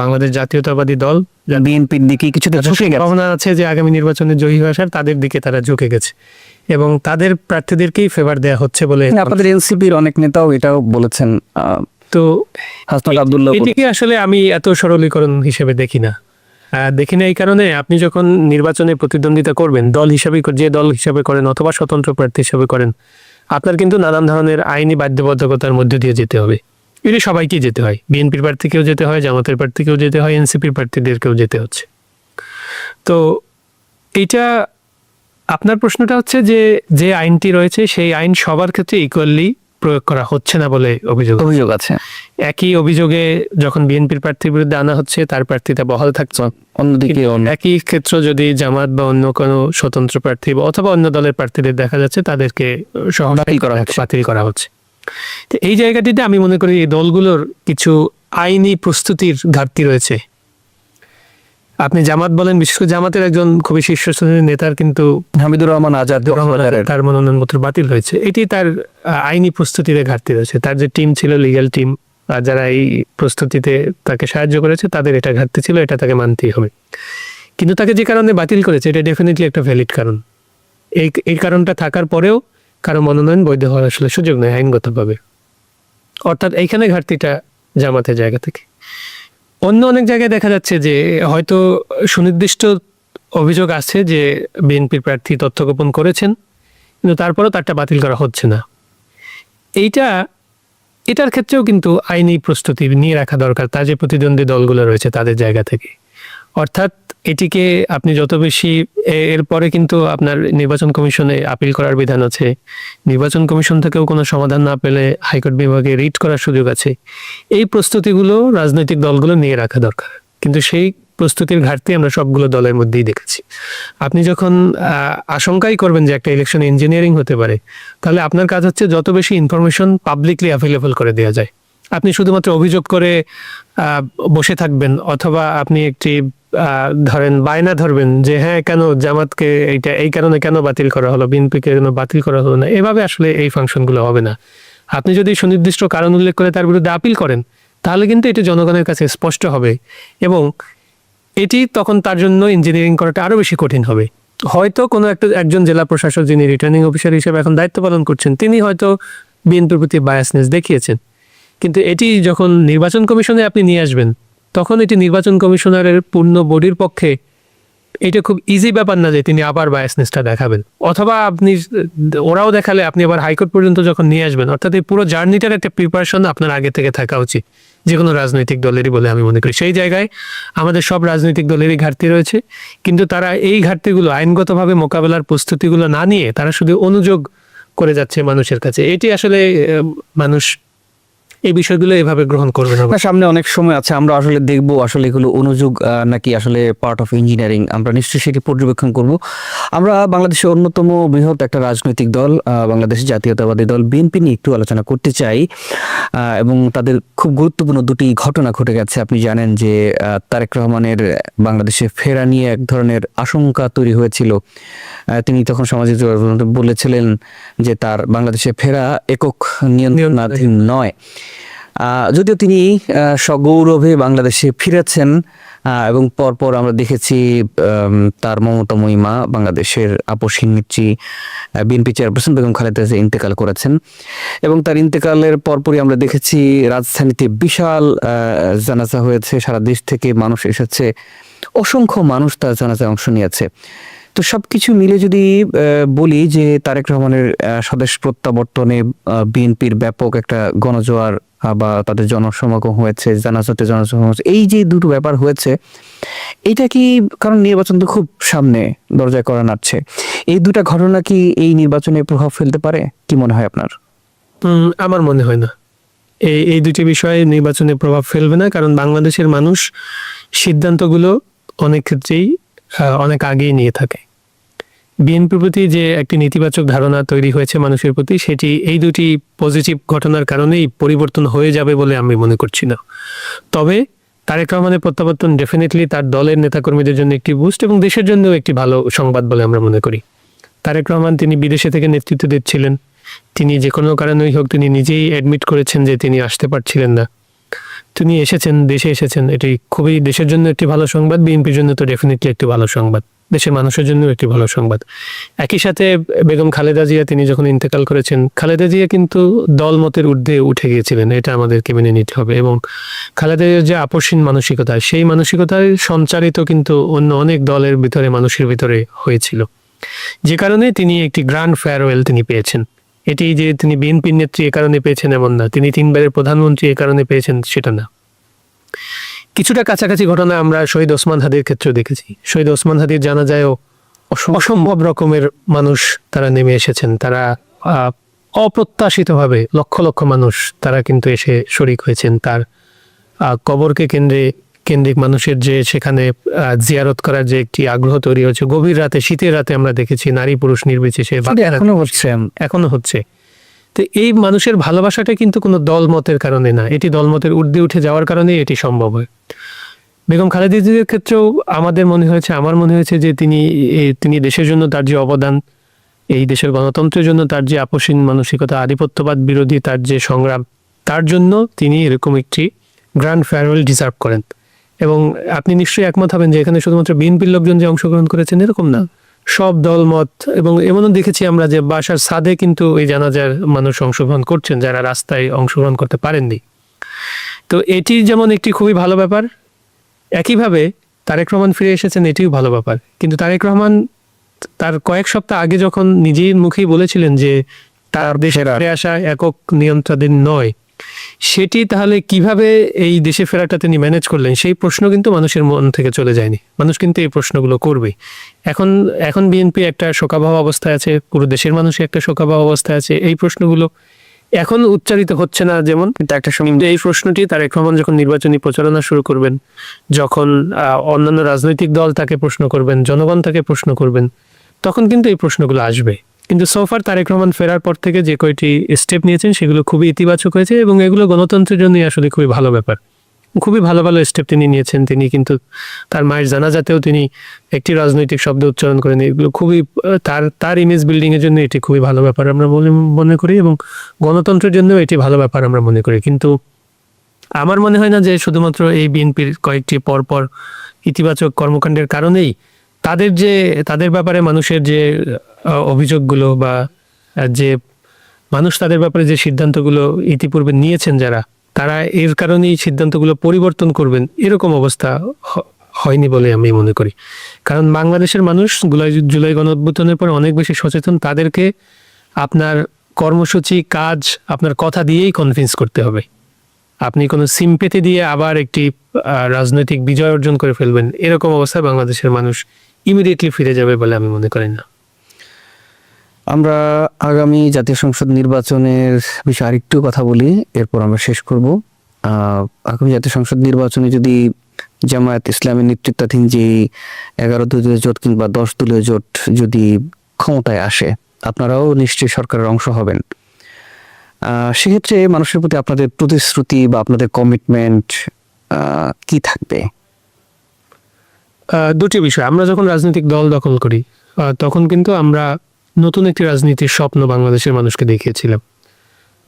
বাংলাদেশ জাতীয়তাবাদী দল বিএনপির দিকে কিছুটা ঝুঁকে গেছে, ভাবনা আছে যে আগামী নির্বাচনে জয়ী হয়ে আসার, তাদের দিকে তারা ঝুঁকে গেছে এবং তাদের প্রার্থীদেরকেই ফেভার দেওয়া হচ্ছে বলে আপনাদের এনসিপির অনেক নেতাও এটাও বলেছেন। তো হাসনাত আব্দুল্লাহ এটিকে আসলে আমি এত সরলীকরণ হিসেবে দেখি না। এই কারণে আপনি যখন নির্বাচনে প্রতিদ্বন্দ্বিতা করবেন দল হিসাবে, যে দল হিসাবে করেন অথবা স্বতন্ত্র প্রার্থী হিসাবে করেন, আপনার কিন্তু নানান ধরনের আইনি বাধ্যবাধকতার মধ্যে দিয়ে যেতে হবে। এটি সবাইকেই যেতে হয়, বিএনপির প্রার্থীকেও যেতে হয়, জামাতের প্রার্থীকেও যেতে হয়, এনসিপির প্রার্থীদেরকেও যেতে হচ্ছে। তো এইটা আপনার প্রশ্নটা হচ্ছে যে আইনটি রয়েছে সেই আইন সবার ক্ষেত্রে ইকুয়ালি প্রয়োগ করা হচ্ছে না বলে অভিযোগ আছে। একই অভিযোগে যখন বিএনপির প্রার্থীর বিরুদ্ধে আনা হচ্ছে তার প্রার্থীতা বহাল থাকছে, অন্যদিকে একই ক্ষেত্র যদি জামাত বা অন্য কোনো স্বতন্ত্র প্রার্থী অথবা অন্য দলের প্রার্থীদের দেখা যাচ্ছে তাদেরকে বাতিল করা হচ্ছে। তো এই জায়গাটিতে আমি মনে করি এই দলগুলোর কিছু আইনি প্রস্তুতির ঘাটতি রয়েছে। আপনি জামাত বলেন, বিশেষ করে জামাতের একজন খুবই শীর্ষস্থানীয় নেতার কিন্তু হামিদুর রহমান আজাদ তার মনোনয়নপত্র বাতিল হয়েছে। এটি তার আইনি প্রস্তুতির ঘাটতি রয়েছে। তার যে টিম ছিল, লিগ্যাল টিম, যারা এই প্রস্তুতিতে তাকে সাহায্য করেছে, তাদের এটা ঘাটতি ছিল, এটা তাকে মানতেই হবে। কিন্তু তাকে যে কারণে বাতিল করেছে এটা ডেফিনেটলি একটা ভ্যালিড কারণ। এই কারণটা থাকার পরেও কারো মনোনয়ন বৈধ হওয়ার আসলে সুযোগ নেই আইনগতভাবে। অর্থাৎ এইখানে ঘাটতিটা জামাতের জায়গা থেকে। অন্য অনেক জায়গায় দেখা যাচ্ছে যে হয়তো সুনির্দিষ্ট অভিযোগ আছে যে বিএনপির প্রার্থী তথ্য গোপন করেছেন, কিন্তু তারপরেও তারটা বাতিল করা হচ্ছে না। এটার ক্ষেত্রেও কিন্তু আইনি প্রস্তুতি নিয়ে রাখা দরকার, তার যে প্রতিদ্বন্দ্বী দলগুলো রয়েছে তাদের জায়গা থেকে। অর্থাৎ এটিকে আপনি যত বেশি, এরপরে কিন্তু আপনার নির্বাচন কমিশনে আপিল করার বিধান আছে, নির্বাচন কমিশন থেকেও কোনো সমাধান না পেলে হাইকোর্ট বিভাগে রিট করার সুযোগ আছে। এই প্রস্তুতিগুলো রাজনৈতিক দলগুলো নিয়ে রাখা দরকার, কিন্তু সেই প্রস্তুতির ঘাটতি আমরা সবগুলো দলের মধ্যেই দেখেছি। আপনি যখন আশঙ্কাই করবেন যে একটা ইলেকশন ইঞ্জিনিয়ারিং হতে পারে, তাহলে আপনার কাজ হচ্ছে যত বেশি ইনফরমেশন পাবলিকলি অ্যাভেলেবল করে দেওয়া যায়। আপনি শুধুমাত্র অভিযোগ করে বসে থাকবেন, অথবা আপনি একটি ধরেন বায়না ধরবেন যে হ্যাঁ কেন জামাতকে এইটা এই কারণে কেন বাতিল করা হলো, বিএনপিকে কেন বাতিল করা হলো না, এভাবে আসলে এই ফাংশনগুলো হবে না। আপনি যদি সুনির্দিষ্ট কারণ উল্লেখ করে তার বিরুদ্ধে আপিল করেন, তাহলে কিন্তু এটি জনগণের কাছে স্পষ্ট হবে এবং এটি তখন তার জন্য ইঞ্জিনিয়ারিং করাটা আরো বেশি কঠিন হবে। হয়তো কোনো একজন জেলা প্রশাসক যিনি রিটার্নিং অফিসার হিসেবে এখন দায়িত্ব পালন করছেন, তিনি হয়তো বিএনপির প্রতি বায়াসনেস দেখিয়েছেন, কিন্তু এটি যখন নির্বাচন কমিশনে আপনি নিয়ে আসবেন, তখন এটি নির্বাচন কমিশনারের পূর্ণ বডির পক্ষে এটা খুব ইজি ব্যাপার না যে তিনি আবার বায়াসনেসটা দেখাবেন, অথবা আপনি ওরাও দেখালে আপনি আবার হাইকোর্ট পর্যন্ত যখন নিয়ে আসবেন, অর্থাৎ এই পুরো জার্নিটার একটা প্রিপারেশন আপনার আগে থেকে থাকা উচিত, যে কোনো রাজনৈতিক দলেরই বলে আমি মনে করি। সেই জায়গায় আমাদের সব রাজনৈতিক দলেরই ঘাটতি রয়েছে, কিন্তু তারা এই ঘাটতিগুলো আইনগতভাবে মোকাবেলার প্রস্তুতিগুলো না নিয়ে তারা শুধু অনুযোগ করে যাচ্ছে মানুষের কাছে। এটি আসলে মানুষ এই বিষয়গুলো এভাবে গ্রহণ করবে না। না, সামনে অনেক সময় আছে, আমরা আসলে দেখবো আসলে এগুলো অনুযোগ নাকি আসলে পার্ট অফ ইঞ্জিনিয়ারিং, আমরা নিশ্চয়ই সেটি পর্যবেক্ষণ করব। আমরা বাংলাদেশের অন্যতম বৃহৎ একটা রাজনৈতিক দল বাংলাদেশ জাতীয়তাবাদী দল বিএনপি নিয়ে একটু আলোচনা করতে চাই, এবং তাদের খুব গুরুত্বপূর্ণ দুটি ঘটনা ঘটে গেছে। আপনি জানেন যে তারেক রহমানের বাংলাদেশে ফেরা নিয়ে এক ধরনের আশঙ্কা তৈরি হয়েছিল। তিনি তখন সামাজিক যোগাযোগ বলেছিলেন যে তার বাংলাদেশে ফেরা একক নিয়ন্ত্রণাধীন নয়। যদিও তিনি সগৌরবে বাংলাদেশে ফিরেছেন, এবং পরপর আমরা দেখেছি তার মমতাময়ী মা বাংলাদেশের আপসহীন নেত্রী বিএনপি চেয়ারপারসন বেগম খালেদা জিয়া ইন্তেকাল করেছেন, এবং তার ইন্তেকালের পরপরই আমরা দেখেছি রাজধানীতে বিশাল জানাজা হয়েছে, সারা দেশ থেকে মানুষ এসেছে, অসংখ্য মানুষ তার জানাজায় অংশ নিয়েছে। তো সবকিছু মিলে যদি বলি যে তারেক রহমানের স্বদেশ প্রত্যাবর্তনে বিএনপির ব্যাপক একটা গণজোয়ার বা তাদের জনসমাগম হয়েছে, জানাজাতে জনসমাগম হয়েছে, এই যে দুটো ব্যাপার হয়েছে, এটা কি কারণ নির্বাচন তো খুব সামনে দরজায় করা নাড়ছে, এই দুটা ঘটনা কি এই নির্বাচনে প্রভাব ফেলতে পারে? কি মনে হয় আপনার? আমার মনে হয় না এই দুটি বিষয়ে নির্বাচনে প্রভাব ফেলবে না, কারণ বাংলাদেশের মানুষ সিদ্ধান্তগুলো অনেক ক্ষেত্রেই অনেক আগেই নিয়ে থাকে। বিএনপির প্রতি যে একটি নেতিবাচক ধারণা তৈরি হয়েছে মানুষের প্রতি, সেটি এই দুটি পজিটিভ ঘটনার কারণেই পরিবর্তন হয়ে যাবে বলে আমি মনে করছি না। তবে তারেক রহমানের প্রত্যাবর্তন ডেফিনেটলি তার দলের নেতাকর্মীদের জন্য একটি বুস্ট এবং দেশের জন্যও একটি ভালো সংবাদ বলে আমরা মনে করি। তারেক রহমান তিনি বিদেশে থেকে নেতৃত্ব দিচ্ছিলেন, তিনি যে কোনো কারণেই হোক তিনি নিজেই অ্যাডমিট করেছেন যে তিনি আসতে পারছিলেন না, তিনি এসেছেন, দেশে এসেছেন, এটি খুবই দেশের জন্য একটি ভালো সংবাদ, বিএনপির জন্য তো ডেফিনেটলি একটি ভালো সংবাদ, দেশের মানুষের জন্য একটি ভালো সংবাদ। একই সাথে বেগম খালেদা জিয়া তিনি যখন ইন্তেকাল করেছেন, খালেদা জিয়া কিন্তু দলমতের ঊর্ধ্বে উঠে গিয়েছিলেন, এটা আমাদেরকে মেনে নিতে হবে। এবং খালেদা জিয়ার যে আপসহীন মানসিকতা, সেই মানসিকতায় সঞ্চারিত কিন্তু অন্য অনেক দলের ভিতরে, মানুষের ভিতরে হয়েছিল, যে কারণে তিনি একটি গ্র্যান্ড ফেয়ারওয়েল তিনি পেয়েছেন। এটি যে তিনি বিএনপির নেত্রী এ কারণে পেয়েছেন এমন না, তিনি 3 বারের প্রধানমন্ত্রী এ কারণে পেয়েছেন সেটা না। কিছুটা কাছাকাছি ঘটনা আমরা শহীদ ওসমান হাদির ক্ষেত্রেও দেখেছি। শহীদ ওসমান হাদির জানাজায়ও অসম্ভব রকমের মানুষ তারা নেমে এসেছেন, তারা অপ্রত্যাশিতভাবে লক্ষ লক্ষ মানুষ তারা কিন্তু এসে শরিক হয়েছেন। তার কবরকে কেন্দ্রিক মানুষের যে সেখানে জিয়ারত করার যে একটি আগ্রহ তৈরি হয়েছে, গভীর রাতে, শীতের রাতে আমরা দেখেছি নারী পুরুষ নির্বিশেষে এখনো হচ্ছে। তো এই মানুষের ভালোবাসাটা কিন্তু কোনো দলমতের কারণে না, এটি দলমতের ঊর্ধ্বে উঠে যাওয়ার কারণে এটি সম্ভব হয়। বেগম খালেদা জিয়ার ক্ষেত্রেও আমার মনে হয়েছে যে তিনি দেশের জন্য তার যে অবদান, এই দেশের গণতন্ত্রের জন্য তার যে আপসহীন মানসিকতা, আধিপত্যবাদ বিরোধী তার যে সংগ্রাম, তার জন্য তিনি এরকম একটি গ্র্যান্ড ফেয়ারওয়েল ডিজার্ভ করেন। এবং আপনি নিশ্চয়ই একমত হবেন যে এখানে শুধুমাত্র বিএনপির লোকজন যে অংশগ্রহণ করেছেন এরকম না, সব দলমত, এবং এমনও দেখেছি আমরা যে বাসার ছাদে কিন্তু এই জানাজার মানুষ অংশগ্রহণ করছেন যারা রাস্তায় অংশগ্রহণ করতে পারেননি। তো এটি যেমন একটি খুবই ভালো ব্যাপার, একইভাবে তারেক রহমান ফিরে এসেছেন, এটিও ভালো ব্যাপার। কিন্তু তারেক রহমান তার কয়েক সপ্তাহ আগে যখন নিজেই মুখেই বলেছিলেন যে তার দেশে ফিরে আসা একক নিয়ন্ত্রণাধীন নয়, সেটি তাহলে কিভাবে এই দেশে ফেরাটা তিনি ম্যানেজ করলেন, সেই প্রশ্ন কিন্তু মানুষের মন থেকে চলে যায়নি। মানুষ কিন্তু এই প্রশ্নগুলো করবে। এখন বিএনপি একটা শোকাবহ অবস্থায় আছে, পুরো দেশের মানুষই একটা শোকাবহ অবস্থায় আছে। এই প্রশ্নগুলো এখন উচ্চারিত হচ্ছে না, যেমন কিন্তু একটা সময় এই প্রশ্নটি তারেক রহমান যখন নির্বাচনী প্রচারণা শুরু করবেন, যখন অন্যান্য রাজনৈতিক দল তাকে প্রশ্ন করবেন, জনগণ তাকে প্রশ্ন করবেন, তখন কিন্তু এই প্রশ্নগুলো আসবে। কিন্তু সোফার তারেক রহমান ফেরার পর থেকে যে কয়টি স্টেপ নিয়েছেন সেগুলো খুবই ইতিবাচক হয়েছে, এবং এগুলো গণতন্ত্রের জন্যই আসলে খুবই ভালো ব্যাপার। খুবই ভালো ভালো স্টেপ তিনি নিয়েছেন। তিনি কিন্তু তার মায়ের জানাজাতেও তিনি একটি রাজনৈতিক শব্দ উচ্চারণ করেন, এগুলো খুবই তার ইমেজ বিল্ডিং এর জন্য এটি খুবই ভালো ব্যাপার আমরা মনে করি, এবং গণতন্ত্রের জন্য এটি ভালো ব্যাপার আমরা মনে করি। কিন্তু আমার মনে হয় না যে শুধুমাত্র এই বিএনপির কয়েকটি পরপর ইতিবাচক কর্মকাণ্ডের কারণেই তাদের ব্যাপারে মানুষের যে অভিযোগগুলো বা যে মানুষ তাদের ব্যাপারে যে সিদ্ধান্তগুলো ইতিপূর্বে নিয়েছেন তারা এর কারণেই সিদ্ধান্তগুলো পরিবর্তন করবেন, এরকম অবস্থা হয়নি বলে আমি মনে করি। কারণ বাংলাদেশের মানুষ জুলাই গণঅভ্যুত্থানের পর অনেক বেশি সচেতন। তাদেরকে আপনার কর্মসূচি, কাজ, আপনার কথা দিয়েই কনভিন্স করতে হবে। আপনি কোনো সিম্পেথি দিয়ে আবার একটি রাজনৈতিক বিজয় অর্জন করে ফেলবেন, এরকম অবস্থায় বাংলাদেশের মানুষ ইমিডিয়েটলি ফিরে যাবে বলে আমি মনে করি না। আমরা আগামী জাতীয় সংসদ নির্বাচনের বিষয়ে আরেকটু কথা বলি, এরপর আমরা শেষ করব। আগামী জাতীয় সংসদ নির্বাচনে যদি জামায়াত ইসলামের নেতৃত্বাধীন যে 11 দলীয় জোট কিংবা 10 দলীয় জোট যদি ক্ষমতায় আসে, আপনারাও নিশ্চয়ই সরকারের অংশ হবেন। সেক্ষেত্রে মানুষের প্রতি আপনাদের প্রতিশ্রুতি বা আপনাদের কমিটমেন্ট কি থাকবে? দুটি বিষয়। আমরা যখন রাজনৈতিক দল দখল করি তখন কিন্তু আমরা নতুন একটি রাজনীতির স্বপ্ন বাংলাদেশের মানুষকে দেখিয়েছিলাম,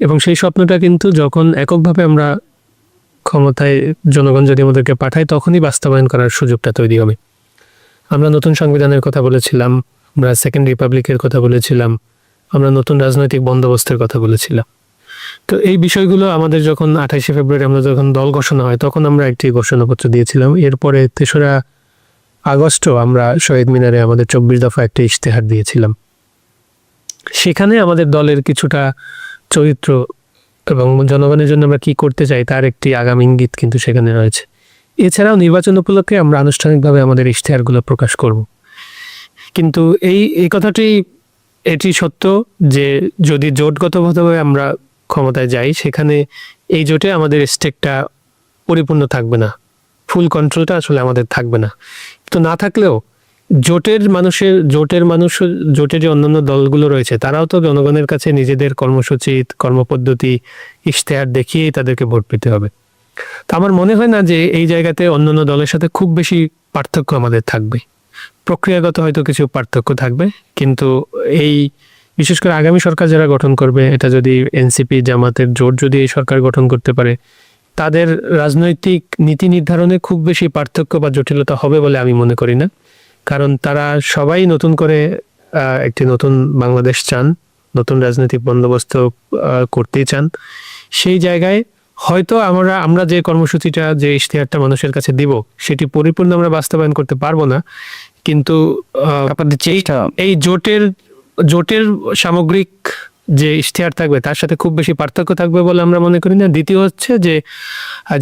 এবং সেই স্বপ্নটা কিন্তু যখন এককভাবে আমরা ক্ষমতায় জনগণ যদি আমাদেরকে পাঠায় তখনই বাস্তবায়ন করার সুযোগটা তৈরি হবে। আমরা নতুন সংবিধানের কথা বলেছিলাম, আমরা সেকেন্ড রিপাবলিকের কথা বলেছিলাম, আমরা নতুন রাজনৈতিক বন্দোবস্তের কথা বলেছিলাম। তো এই বিষয়গুলো আমাদের যখন 28শে ফেব্রুয়ারি আমরা যখন দল ঘোষণা হয় তখন আমরা একটি ঘোষণাপত্র দিয়েছিলাম। এরপরে 3রা আগস্টও আমরা শহীদ মিনারে আমাদের 24 দফা একটা ইশতেহার দিয়েছিলাম। সেখানে আমাদের দলের কিছুটা চরিত্র এবং জনগণের জন্য আমরা কি করতে চাই তার একটি আগাম ইঙ্গিত কিন্তু সেখানে রয়েছে। এছাড়াও নির্বাচন উপলক্ষে আমরা আনুষ্ঠানিকভাবে আমাদের ইশতেহারগুলো প্রকাশ করব। কিন্তু এই কথাটি এটি সত্য যে যদি জোটগতভাবে আমরা ক্ষমতায় যাই, সেখানে এই জোটে আমাদের স্টেকটা পরিপূর্ণ থাকবে না, ফুল কন্ট্রোলটা আসলে আমাদের থাকবে না। তো না থাকলেও জোটের যে অন্যান্য দলগুলো রয়েছে তারাও তো জনগণের কাছে নিজেদের কর্মসূচি, কর্মপদ্ধতি, ইশতেহার দেখিয়েই তাদেরকে ভোট পেতে হবে। তো আমার মনে হয় না যে এই জায়গাতে অন্যান্য দলের সাথে খুব বেশি পার্থক্য আমাদের থাকবে। প্রক্রিয়াগত হয়তো কিছু পার্থক্য থাকবে, কিন্তু এই বিশেষ করে আগামী সরকার যারা গঠন করবে, এটা যদি এনসিপি জামাতের জোট যদি এই সরকার গঠন করতে পারে, তাদের রাজনৈতিক নীতি নির্ধারণে খুব বেশি পার্থক্য বা জটিলতা হবে বলে আমি মনে করি না। কারণ তারা সবাই নতুন করে একটি নতুন বাংলাদেশ চান, নতুন রাজনৈতিক বন্দোবস্ত করতেই চান। সেই জায়গায় হয়তো আমরা যে কর্মসূচিটা, যে ইশতেহারটা মানুষের কাছে দিব, সেটি পরিপূর্ণ আমরা বাস্তবায়ন করতে পারবো না, কিন্তু আপনাদের চেষ্টা এই জোটের সামগ্রিক যে ইশতেহার থাকবে তার সাথে খুব বেশি পার্থক্য থাকবে বলে আমরা মনে করি না। দ্বিতীয় হচ্ছে যে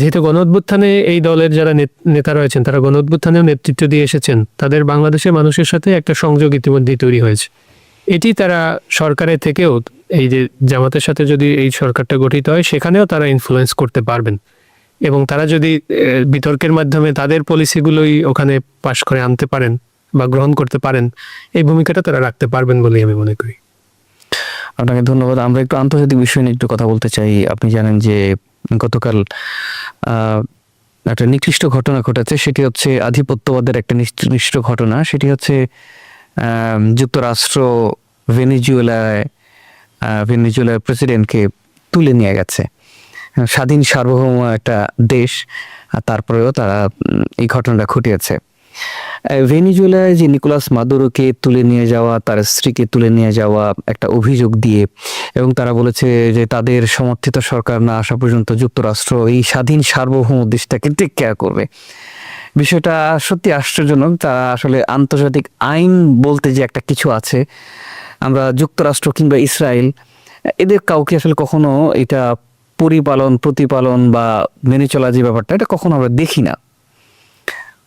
যেহেতু গণঅভ্যুত্থানে এই দলের যারা নেতা রয়েছেন তারা গণঅভ্যুত্থানেও নেতৃত্ব দিয়ে এসেছেন, তাদের বাংলাদেশের মানুষের সাথে একটা সংযোগ ইতিমধ্যেই তৈরি হয়েছে। এটি তারা সরকারের থেকেও, এই যে জামাতের সাথে যদি এই সরকারটা গঠিত হয় সেখানেও তারা ইনফ্লুয়েন্স করতে পারবেন, এবং তারা যদি বিতর্কের মাধ্যমে তাদের পলিসিগুলোই ওখানে পাশ করে আনতে পারেন বা গ্রহণ করতে পারেন, এই ভূমিকাটা তারা রাখতে পারবেন বলেই আমি মনে করি। আপনাকে ধন্যবাদ। আমরা একটু আন্তর্জাতিক বিষয় নিয়ে একটু কথা বলতে চাই। আপনি জানেন যে গতকাল একটা নিকৃষ্ট ঘটনা ঘটেছে, সেটি হচ্ছে আধিপত্যবাদের একটা নিকৃষ্ট ঘটনা। সেটি হচ্ছে যুক্তরাষ্ট্র ভেনেজুয়েলার প্রেসিডেন্টকে তুলে নিয়ে গেছে। স্বাধীন সার্বভৌম একটা দেশ, তারপরেও তারা এই ঘটনাটা ঘটিয়েছে। ভেনেজুয়েলায় যে নিকোলাস মাদুরোকে তুলে নিয়ে যাওয়া, তার স্ত্রীকে তুলে নিয়ে যাওয়া একটা অভিযোগ দিয়ে, এবং তারা বলেছে যে তাদের সমর্থিত সরকার না আসা পর্যন্ত যুক্তরাষ্ট্র এই স্বাধীন সার্বভৌম দেশটাকে টেক কেয়ার করবে। বিষয়টা সত্যি আশ্চর্যজনক। তারা আসলে আন্তর্জাতিক আইন বলতে যে একটা কিছু আছে, আমরা যুক্তরাষ্ট্র কিংবা ইসরায়েল এদের কাউকে আসলে কখনো এটা প্রতিপালন বা মেনে চলা যে ব্যাপারটা, এটা কখনো আমরা দেখি না।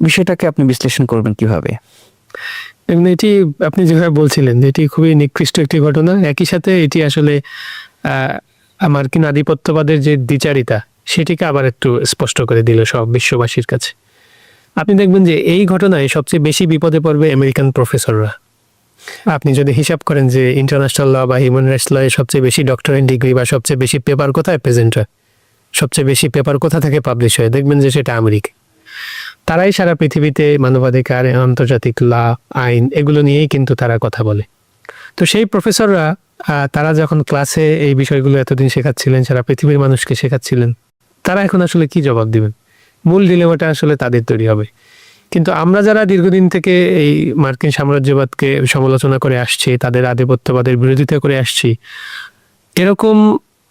বিষয়টাকে আপনি বিশ্লেষণ করবেন কিভাবে? এটি আপনি যেভাবে বলছিলেন এটি খুবই নিকৃষ্ট একটি ঘটনা। একই সাথে এটি আসলে মার্কিন আধিপত্যবাদের যে দ্বিচারিতা সেটিকে আবার একটু স্পষ্ট করে দিল সব বিশ্ববাসীর কাছে। আপনি দেখবেন যে এই ঘটনায় সবচেয়ে বেশি বিপদে পড়বে আমেরিকান প্রফেসররা। আপনি যদি হিসাব করেন যে ইন্টারন্যাশনাল ল বা হিউম্যান রাইটস ল এর সবচেয়ে বেশি ডক্টরেট ডিগ্রি বা সবচেয়ে বেশি পেপার কোথায় প্রেজেন্ট হয়, সবচেয়ে বেশি পেপার কোথা থেকে পাবলিশ হয়, দেখবেন যে সেটা আমেরিকা। তারাই সারা পৃথিবীতে মানবাধিকার, আন্তর্জাতিক ল, আইন এগুলো নিয়েই কিন্তু তারা কথা বলে। তো সেই প্রফেসররা তারা যখন ক্লাসে এই বিষয়গুলো এতদিন শেখাচ্ছিলেন, সারা পৃথিবীর মানুষকে শেখাচ্ছিলেন, তারা এখন আসলে কি জবাব দিবেন? মূল ডিলেমাটা আসলে তাদের তৈরি হবে। কিন্তু আমরা যারা দীর্ঘদিন থেকে এই মার্কিন সাম্রাজ্যবাদকে সমালোচনা করে আসছি, তাদের আধিপত্যবাদের বিরোধিতা করে আসছি, এরকম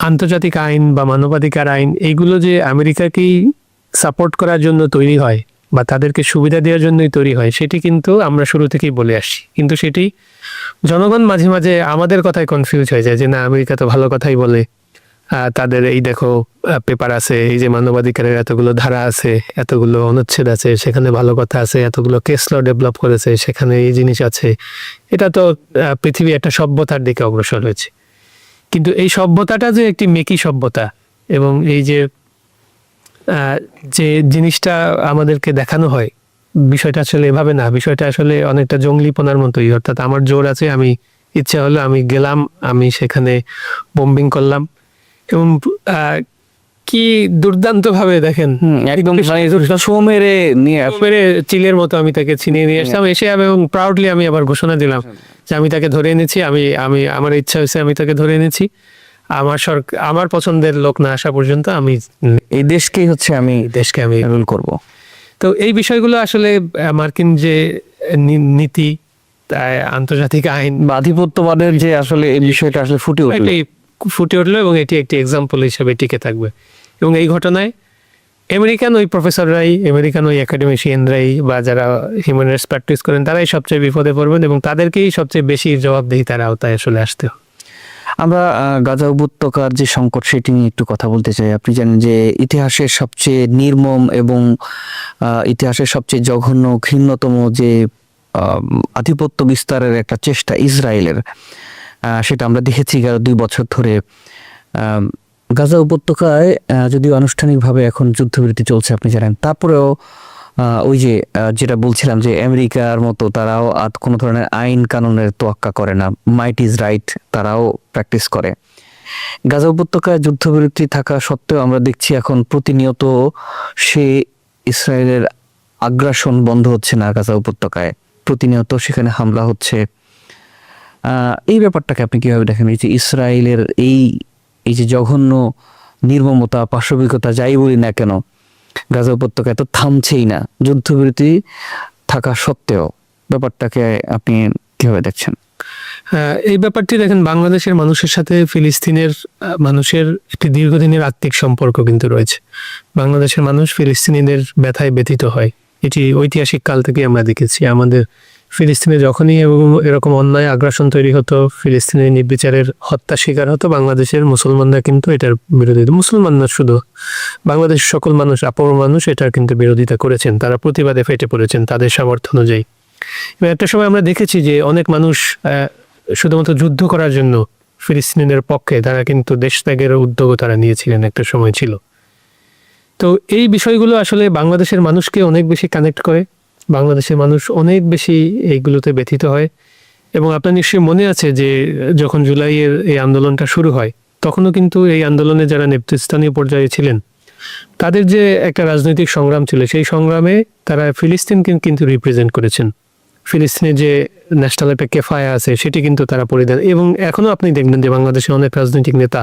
আন্তর্জাতিক আইন বা মানবাধিকার আইন এইগুলো যে আমেরিকাকেই সাপোর্ট করার জন্য তৈরি হয় বা তাদেরকে সুবিধা দেওয়ার জন্যই তৈরি হয়, সেটি কিন্তু আমরা শুরু থেকেই বলে আসছি। কিন্তু সেটি জনগণ মাঝে মাঝে আমাদের কথায় কনফিউজ হয়ে যায় যে না, আমেরিকা তো ভালো কথাই বলে, তাদের এই দেখো পেপার আছে, এই যে মানবাধিকারের এতগুলো ধারা আছে, এতগুলো অনুচ্ছেদ আছে, সেখানে ভালো কথা আছে, এতগুলো কেস ল ডেভেলপ করেছে, সেখানে এই জিনিস আছে। এটা তো পৃথিবী একটা সভ্যতার দিকে অগ্রসর হয়েছে। কিন্তু এই সভ্যতাটা যে একটি মেকি সভ্যতা, এবং এই যে যে জিনিসটা আমাদেরকে দেখানো হয়, বিষয়টা আসলে এভাবে না। বিষয়টা আসলে অনেকটা জঙ্গলিপনার মতোই। অর্থাৎ আমার জোর আছে, আমি ইচ্ছা হলো আমি গেলাম, আমি সেখানে বোম্বিং করলাম, এবং কি দুর্দান্ত ভাবে দেখেন একদম মেরে নিয়ে মেরে চিলের মতো আমি তাকে ছিনিয়ে নিয়ে আসলাম, এসে এবং প্রাউডলি আমি আবার ঘোষণা দিলাম যে আমি তাকে ধরে এনেছি, আমি আমি আমার ইচ্ছা হয়েছে আমি তাকে ধরে এনেছি, আমার পছন্দের লোক না আসা পর্যন্ত আমি এই দেশকেই হচ্ছে আমি দেশকে আমি রুল করব। তো এই বিষয়গুলো আসলে মার্কিন যে নীতি, আন্তর্জাতিক আইন বা আধিপত্যবাদের যে আসলে এই বিষয়টা আসলে ফুটে উঠলো, এবং এটি একটি এক্সাম্পল হিসেবে টিকে থাকবে। এবং এই ঘটনায় আমেরিকান ওই প্রফেসররাই, আমেরিকান ওই একাডেমিশিয়ানরাই বা যারা হিউম্যান রাইটস প্র্যাকটিস করেন, তারাই সবচেয়ে বিপদে পড়বেন, এবং তাদেরকেই সবচেয়ে বেশি জবাবদিহিতার আওতায় আসলে আসতে হবে। আমরা গাজা উপত্যকার যে সংকট সেটি নিয়ে একটু কথা বলতে চাই। আপনি জানেন যে ইতিহাসের সবচেয়ে নির্মম এবং ইতিহাসের সবচেয়ে জঘন্য ঘৃণ্যতম যে আধিপত্য বিস্তারের একটা চেষ্টা ইসরায়েলের, সেটা আমরা দেখেছি গেল 2 বছর ধরে। গাজা উপত্যকায় যদিও আনুষ্ঠানিকভাবে এখন যুদ্ধবিরতি চলছে আপনি জানেন, তারপরেও ওই যে যেটা বলছিলাম যে আমেরিকার মতো তারাও কোনো ধরনের আইন কানুনের তোয়াক্কা করে না, মাইট ইজ রাইট তারাও প্র্যাকটিস করে। গাজা উপত্যকায় যুদ্ধবিরতি থাকা সত্ত্বেও আমরা দেখছি এখন প্রতিনিয়ত সে ইসরায়েলের আগ্রাসন বন্ধ হচ্ছে না। গাজা উপত্যকায় প্রতিনিয়ত সেখানে হামলা হচ্ছে। এই ব্যাপারটাকে আপনি কিভাবে দেখেন? এই যে ইসরায়েলের এই যে জঘন্য নির্মমতা, পাশবিকতা যাই বলি না কেন, গাজা উপত্যকায় তো থামছেই না যুদ্ধবিরতি থাকা সত্ত্বেও। ব্যাপারটাকে আপনি কিভাবে দেখছেন? এই ব্যাপারটি দেখেন, বাংলাদেশের মানুষের সাথে ফিলিস্তিনের মানুষের একটি দীর্ঘদিনের আত্মিক সম্পর্ক কিন্তু রয়েছে। বাংলাদেশের মানুষ ফিলিস্তিনিদের ব্যথায় ব্যথিত হয়, এটি ঐতিহাসিক কাল থেকে আমরা দেখেছি। আমাদের ফিলিস্তিনে যখনই এরকম অন্যায় আগ্রাসন তৈরি হতো, ফিলিস্তিনের নির্বিচারের হত্যা শিকার হতো, বাংলাদেশের মুসলমানরা কিন্তু এটার বিরোধিতা, মুসলমান না শুধু বাংলাদেশের সকল মানুষ, আপর মানুষ এটার কিন্তু বিরোধিতা করেছেন, তারা প্রতিবাদে ফেটে পড়েছেন তাদের সামর্থ্য অনুযায়ী। এবং একটা সময় আমরা দেখেছি যে অনেক মানুষ শুধুমাত্র যুদ্ধ করার জন্য ফিলিস্তিনিদের পক্ষে তারা কিন্তু দেশ ত্যাগের উদ্যোগও তারা নিয়েছিলেন, একটা সময় ছিল। তো এই বিষয়গুলো আসলে বাংলাদেশের মানুষকে অনেক বেশি কানেক্ট করে, বাংলাদেশের মানুষ অনেক বেশি এইগুলোতে ব্যথিত হয়। এবং আপনার নিশ্চয়ই মনে আছে যে যখন জুলাইয়ের এই আন্দোলনটা শুরু হয়, তখনও কিন্তু এই আন্দোলনে যারা নেতৃস্থানীয় পর্যায়ে ছিলেন, তাদের যে একটা রাজনৈতিক সংগ্রাম ছিল, সেই সংগ্রামে তারা ফিলিস্তিনকে কিন্তু রিপ্রেজেন্ট করেছেন। ফিলিস্তিনের যে ন্যাশনাল একটা কেফায়া আছে সেটি কিন্তু তারা পরিধান, এবং এখনও আপনি দেখবেন যে বাংলাদেশের অনেক রাজনৈতিক নেতা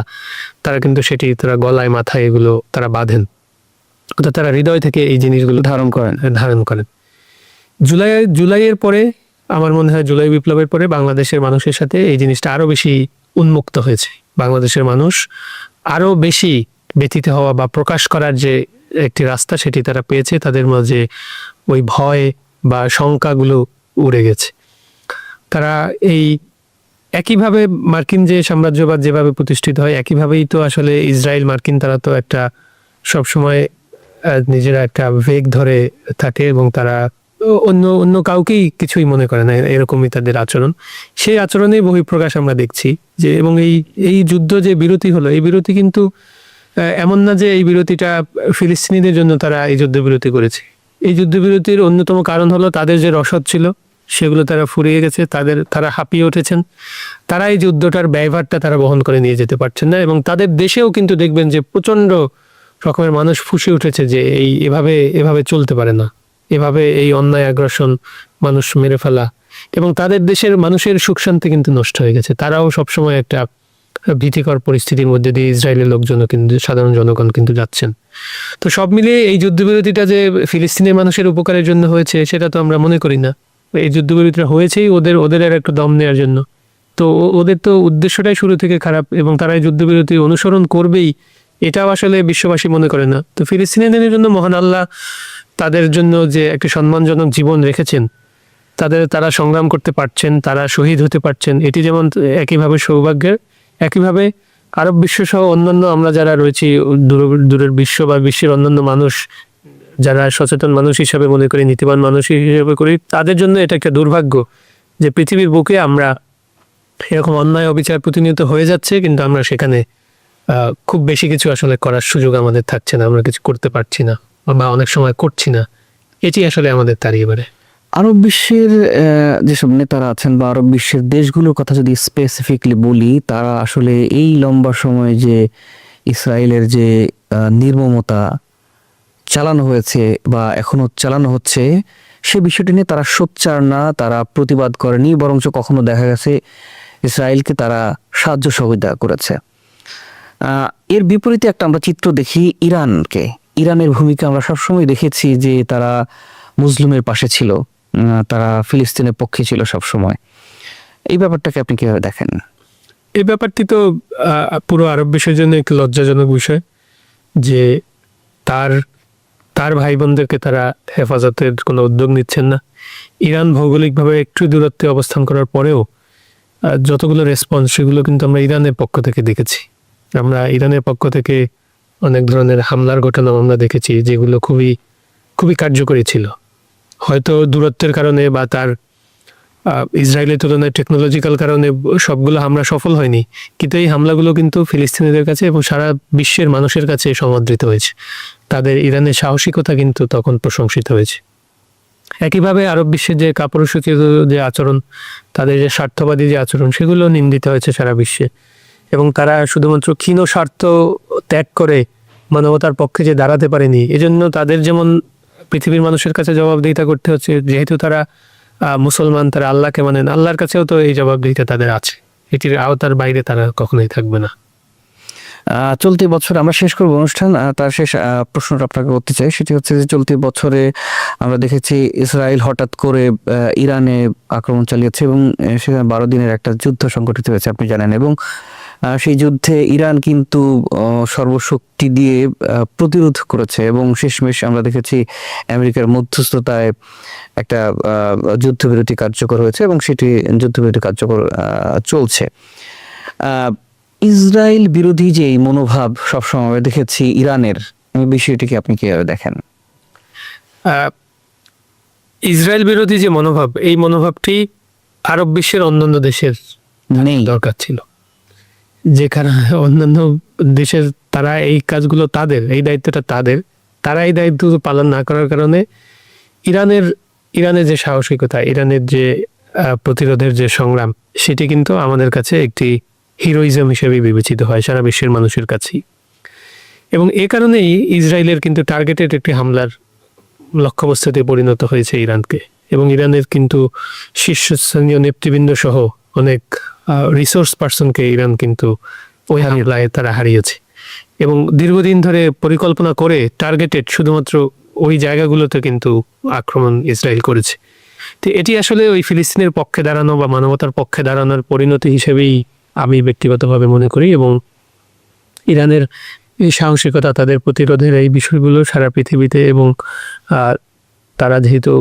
তারা কিন্তু সেটি তারা গলায় মাথায় এগুলো তারা বাঁধেন, অর্থাৎ তারা হৃদয় থেকে এই জিনিসগুলো ধারণ করেন। জুলাইয়ের পরে আমার মনে হয় জুলাই বিপ্লবের পরে বাংলাদেশের মানুষের সাথে এই জিনিসটা আরো বেশি উন্মুক্ত হয়েছে। বাংলাদেশের মানুষ আরো বেশি ব্যথিত হওয়া বা প্রকাশ করার যে একটি রাস্তা সেটি তারা পেয়েছে, তাদের মাঝে ওই ভয় বা শঙ্কাগুলো উড়ে গেছে। তারা এই একইভাবে মার্কিন যে সাম্রাজ্যবাদ যেভাবে প্রতিষ্ঠিত হয়, একইভাবেই তো আসলে ইসরায়েল মার্কিন তারা তো একটা সবসময় নিজেরা একটা বেগ ধরে থাকে, এবং তারা অন্য কাউকেই কিছুই মনে করে না, এরকমই তাদের আচরণ। সেই আচরণেই বহিঃপ্রকাশ আমরা দেখছি যে, এবং এই যুদ্ধ যে বিরতি হলো, এই বিরতি কিন্তু এমন না যে এই বিরতিটা ফিলিস্তিনিদের জন্য তারা এই যুদ্ধবিরতি করেছে। এই যুদ্ধবিরতির অন্যতম কারণ হলো তাদের যে রসদ ছিল সেগুলো তারা ফুরিয়ে গেছে, তারা হাঁপিয়ে উঠেছেন, তারা এই যুদ্ধটার ব্যয়ভারটা তারা বহন করে নিয়ে যেতে পারছেন না। এবং তাদের দেশেও কিন্তু দেখবেন যে প্রচণ্ড রকমের মানুষ ফুঁসে উঠেছে যে এভাবে চলতে পারে না, এভাবে এই অন্যায় আগ্রাসন, মানুষ মেরে ফেলা, এবং তাদের দেশের মানুষের সুখ শান্তি কিন্তু নষ্ট হয়ে গেছে। তারাও সবসময় একটা ভীতিকর পরিস্থিতির মধ্যে দিয়ে ইসরায়েলের লোকজনও কিন্তু, সাধারণ জনগণ কিন্তু যাচ্ছেন। তো সব মিলিয়ে এই যুদ্ধবিরতিটা যে ফিলিস্তিনের মানুষের উপকারের জন্য হয়েছে সেটা তো আমরা মনে করি না। এই যুদ্ধবিরতিটা হয়েছেই ওদের একটু দম নেওয়ার জন্য। তো ওদের তো উদ্দেশ্যটাই শুরু থেকে খারাপ, এবং তারা এই যুদ্ধবিরতি অনুসরণ করবেই এটাও আসলে বিশ্ববাসী মনে করে না। তো ফিলিস্তিনিদের জন্য মহান আল্লাহ তাদের জন্য যে একটি সম্মানজনক জীবন রেখেছেন, তারা সংগ্রাম করতে পারছেন, তারা শহীদ হতে পারছেন, এটি যেমন একইভাবে সৌভাগ্যের, একইভাবে আরব বিশ্ব সহ অন্যান্য আমরা যারা রয়েছি দূরের বিশ্ব বা বিশ্বের অন্যান্য মানুষ যারা সচেতন মানুষ হিসাবে মনে করি, নীতিবান মানুষ হিসেবে করি, তাদের জন্য এটা একটা দুর্ভাগ্য যে পৃথিবীর বুকে আমরা এরকম অন্যায় অবিচার প্রতিনিয়ত হয়ে যাচ্ছে, কিন্তু আমরা সেখানে খুব বেশি কিছু আসলে করার সুযোগ আমাদের থাকছে না, আমরা কিছু করতে পারছি না বা অনেক সময় করছি না। এটি আসলে আমাদের তাড়িয়ে বেড়ে। আরব বিশ্বের যেসব নেতারা আছেন বা আরব বিশ্বের দেশগুলোর কথা যদি স্পেসিফিকলি বলি, তারা আসলে এই লম্বা সময় যে ইসরায়েলের যে নির্মমতা চালানো হয়েছে বা এখনো চালানো হচ্ছে, সে বিষয়টি নিয়ে তারা সোচ্চার না, তারা প্রতিবাদ করেনি, বরঞ্চ কখনো দেখা গেছে ইসরায়েলকে তারা সাহায্য সহযোগিতা করেছে। এর বিপরীতে একটা আমরা চিত্র দেখি ইরানকে। ইরানের ভূমিকা আমরা সবসময় দেখেছি যে তারা মুসলিমের পাশে ছিল, তারা ফিলিস্তিনের পক্ষে ছিল সবসময়। এই ব্যাপারটাকে আপনি কিভাবে দেখেন? এই ব্যাপারটি তো পুরো আরব বিশ্বের জন্য একটি লজ্জাজনক বিষয় যে তার ভাই বোনদেরকে তারা হেফাজতের কোনো উদ্যোগ নিচ্ছেন না। ইরান ভৌগোলিকভাবে একটু দূরত্বে অবস্থান করার পরেও যতগুলো রেসপন্স, সেগুলো কিন্তু আমরা ইরানের পক্ষ থেকে দেখেছি। আমরা ইরানের পক্ষ থেকে অনেক ধরনের হামলার ঘটনাও আমরা দেখেছি, যেগুলো খুবই খুবই কার্যকরী ছিল। হয়তো দূরত্বের কারণে বা তার ইসরায়েলের তুলনায় টেকনোলজিক্যাল কারণে সবগুলো হামলা সফল হয়নি, কিন্তু এই হামলাগুলো কিন্তু ফিলিস্তিনিদের কাছে এবং সারা বিশ্বের মানুষের কাছে সমাদৃত হয়েছে। তাদের ইরানের সাহসিকতা কিন্তু তখন প্রশংসিত হয়েছে। একইভাবে আরব বিশ্বের যে কাপুরুষোচিত যে আচরণ, তাদের যে স্বার্থবাদী যে আচরণ, সেগুলো নিন্দিত হয়েছে সারা বিশ্বে। এবং তারা শুধুমাত্র ক্ষীণ স্বার্থ ত্যাগ করে মানবতার পক্ষে যে দাঁড়াতে পারেনি, এজন্য তাদের যেমন পৃথিবীর মানুষের কাছে জবাবদিহিতা করতে হচ্ছে, যেহেতু তারা মুসলমান, তারা আল্লাহকে মানেন, আল্লাহর কাছেও তো এই জবাবদিহিতা তাদের আছে। এটির আওতার বাইরে তারা কখনোই থাকবে না। চলতি বছর আমরা শেষ করব অনুষ্ঠান, তার শেষ প্রশ্নটা আপনাকে করতে চাই, সেটি হচ্ছে যে চলতি বছরে আমরা দেখেছি ইসরায়েল হঠাৎ করে ইরানে আক্রমণ চালিয়েছে এবং সেখানে 12 দিনের একটা যুদ্ধ সংঘটিত হয়েছে, আপনি জানেন। এবং সেই যুদ্ধে ইরান কিন্তু সর্বশক্তি দিয়ে প্রতিরোধ করেছে এবং শেষমেশ আমরা দেখেছি আমেরিকার মধ্যস্থতায় একটা যুদ্ধবিরতি কার্যকর হয়েছে এবং সেটি যুদ্ধবিরতি কার্যকর চলছে। ইসরায়েল বিরোধী যে এই মনোভাব সবসময় দেখেছি ইরানের, এই বিষয়টিকে আপনি কিভাবে দেখেন? ইসরায়েল বিরোধী যে মনোভাব, এই মনোভাবটি আরব বিশ্বের অন্যান্য দেশের নেই, দরকার ছিল। যেখানে অন্যান্য দেশের তারা এই কাজগুলো তাদের, এই দায়িত্বটা তারা এই দায়িত্ব পালন না করার কারণে ইরানের যে সাহসিকতা, ইরানের যে প্রতিরোধের যে সংগ্রাম, সেটি কিন্তু আমাদের কাছে একটি হিরোইজম হিসেবে বিবেচিত হয় সারা বিশ্বের মানুষের কাছেই। এবং এ কারণেই ইসরায়েলের কিন্তু টার্গেটেড একটি হামলার লক্ষ্যবস্তুতে পরিণত হয়েছে ইরানকে। এবং ইরানের কিন্তু শীর্ষস্থানীয় নেতৃবৃন্দ সহ অনেক রিসোর্স পার্সনকে ইরান কিন্তু ওই হামলায় তারা হারিয়েছে। এবং দীর্ঘদিন ধরে পরিকল্পনা করে টার্গেটেড শুধুমাত্র ওই জায়গাগুলোতে কিন্তু আক্রমণ ইসরায়েল করেছে। তো এটি আসলে ওই ফিলিস্তিনের পক্ষে দাঁড়ানো বা মানবতার পক্ষে দাঁড়ানোর পরিণতি হিসেবেই আমি ব্যক্তিগতভাবে মনে করি। এবং ইরানের এই সাহসিকতা, তাদের প্রতিরোধের এই বিষয়গুলো সারা পৃথিবীতে, এবং তারা যেহেতু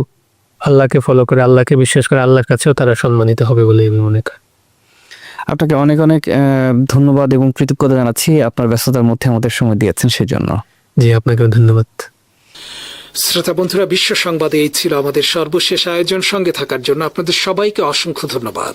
আল্লাহকে ফলো করে, আল্লাহকে বিশ্বাস করে, আল্লাহর কাছেও তারা সম্মানিত হবে বলে আমি মনে করি। আপনাকে অনেক অনেক ধন্যবাদ এবং কৃতজ্ঞতা জানাচ্ছি আপনার ব্যস্ততার মধ্যে আমাদের সময় দিয়েছেন সেজন্য। জি, আপনাকেও ধন্যবাদ। শ্রোতা বন্ধুরা, বিশ্ব সংবাদে এই ছিল আমাদের সর্বশেষ আয়োজন। সঙ্গে থাকার জন্য আপনাদের সবাইকে অসংখ্য ধন্যবাদ।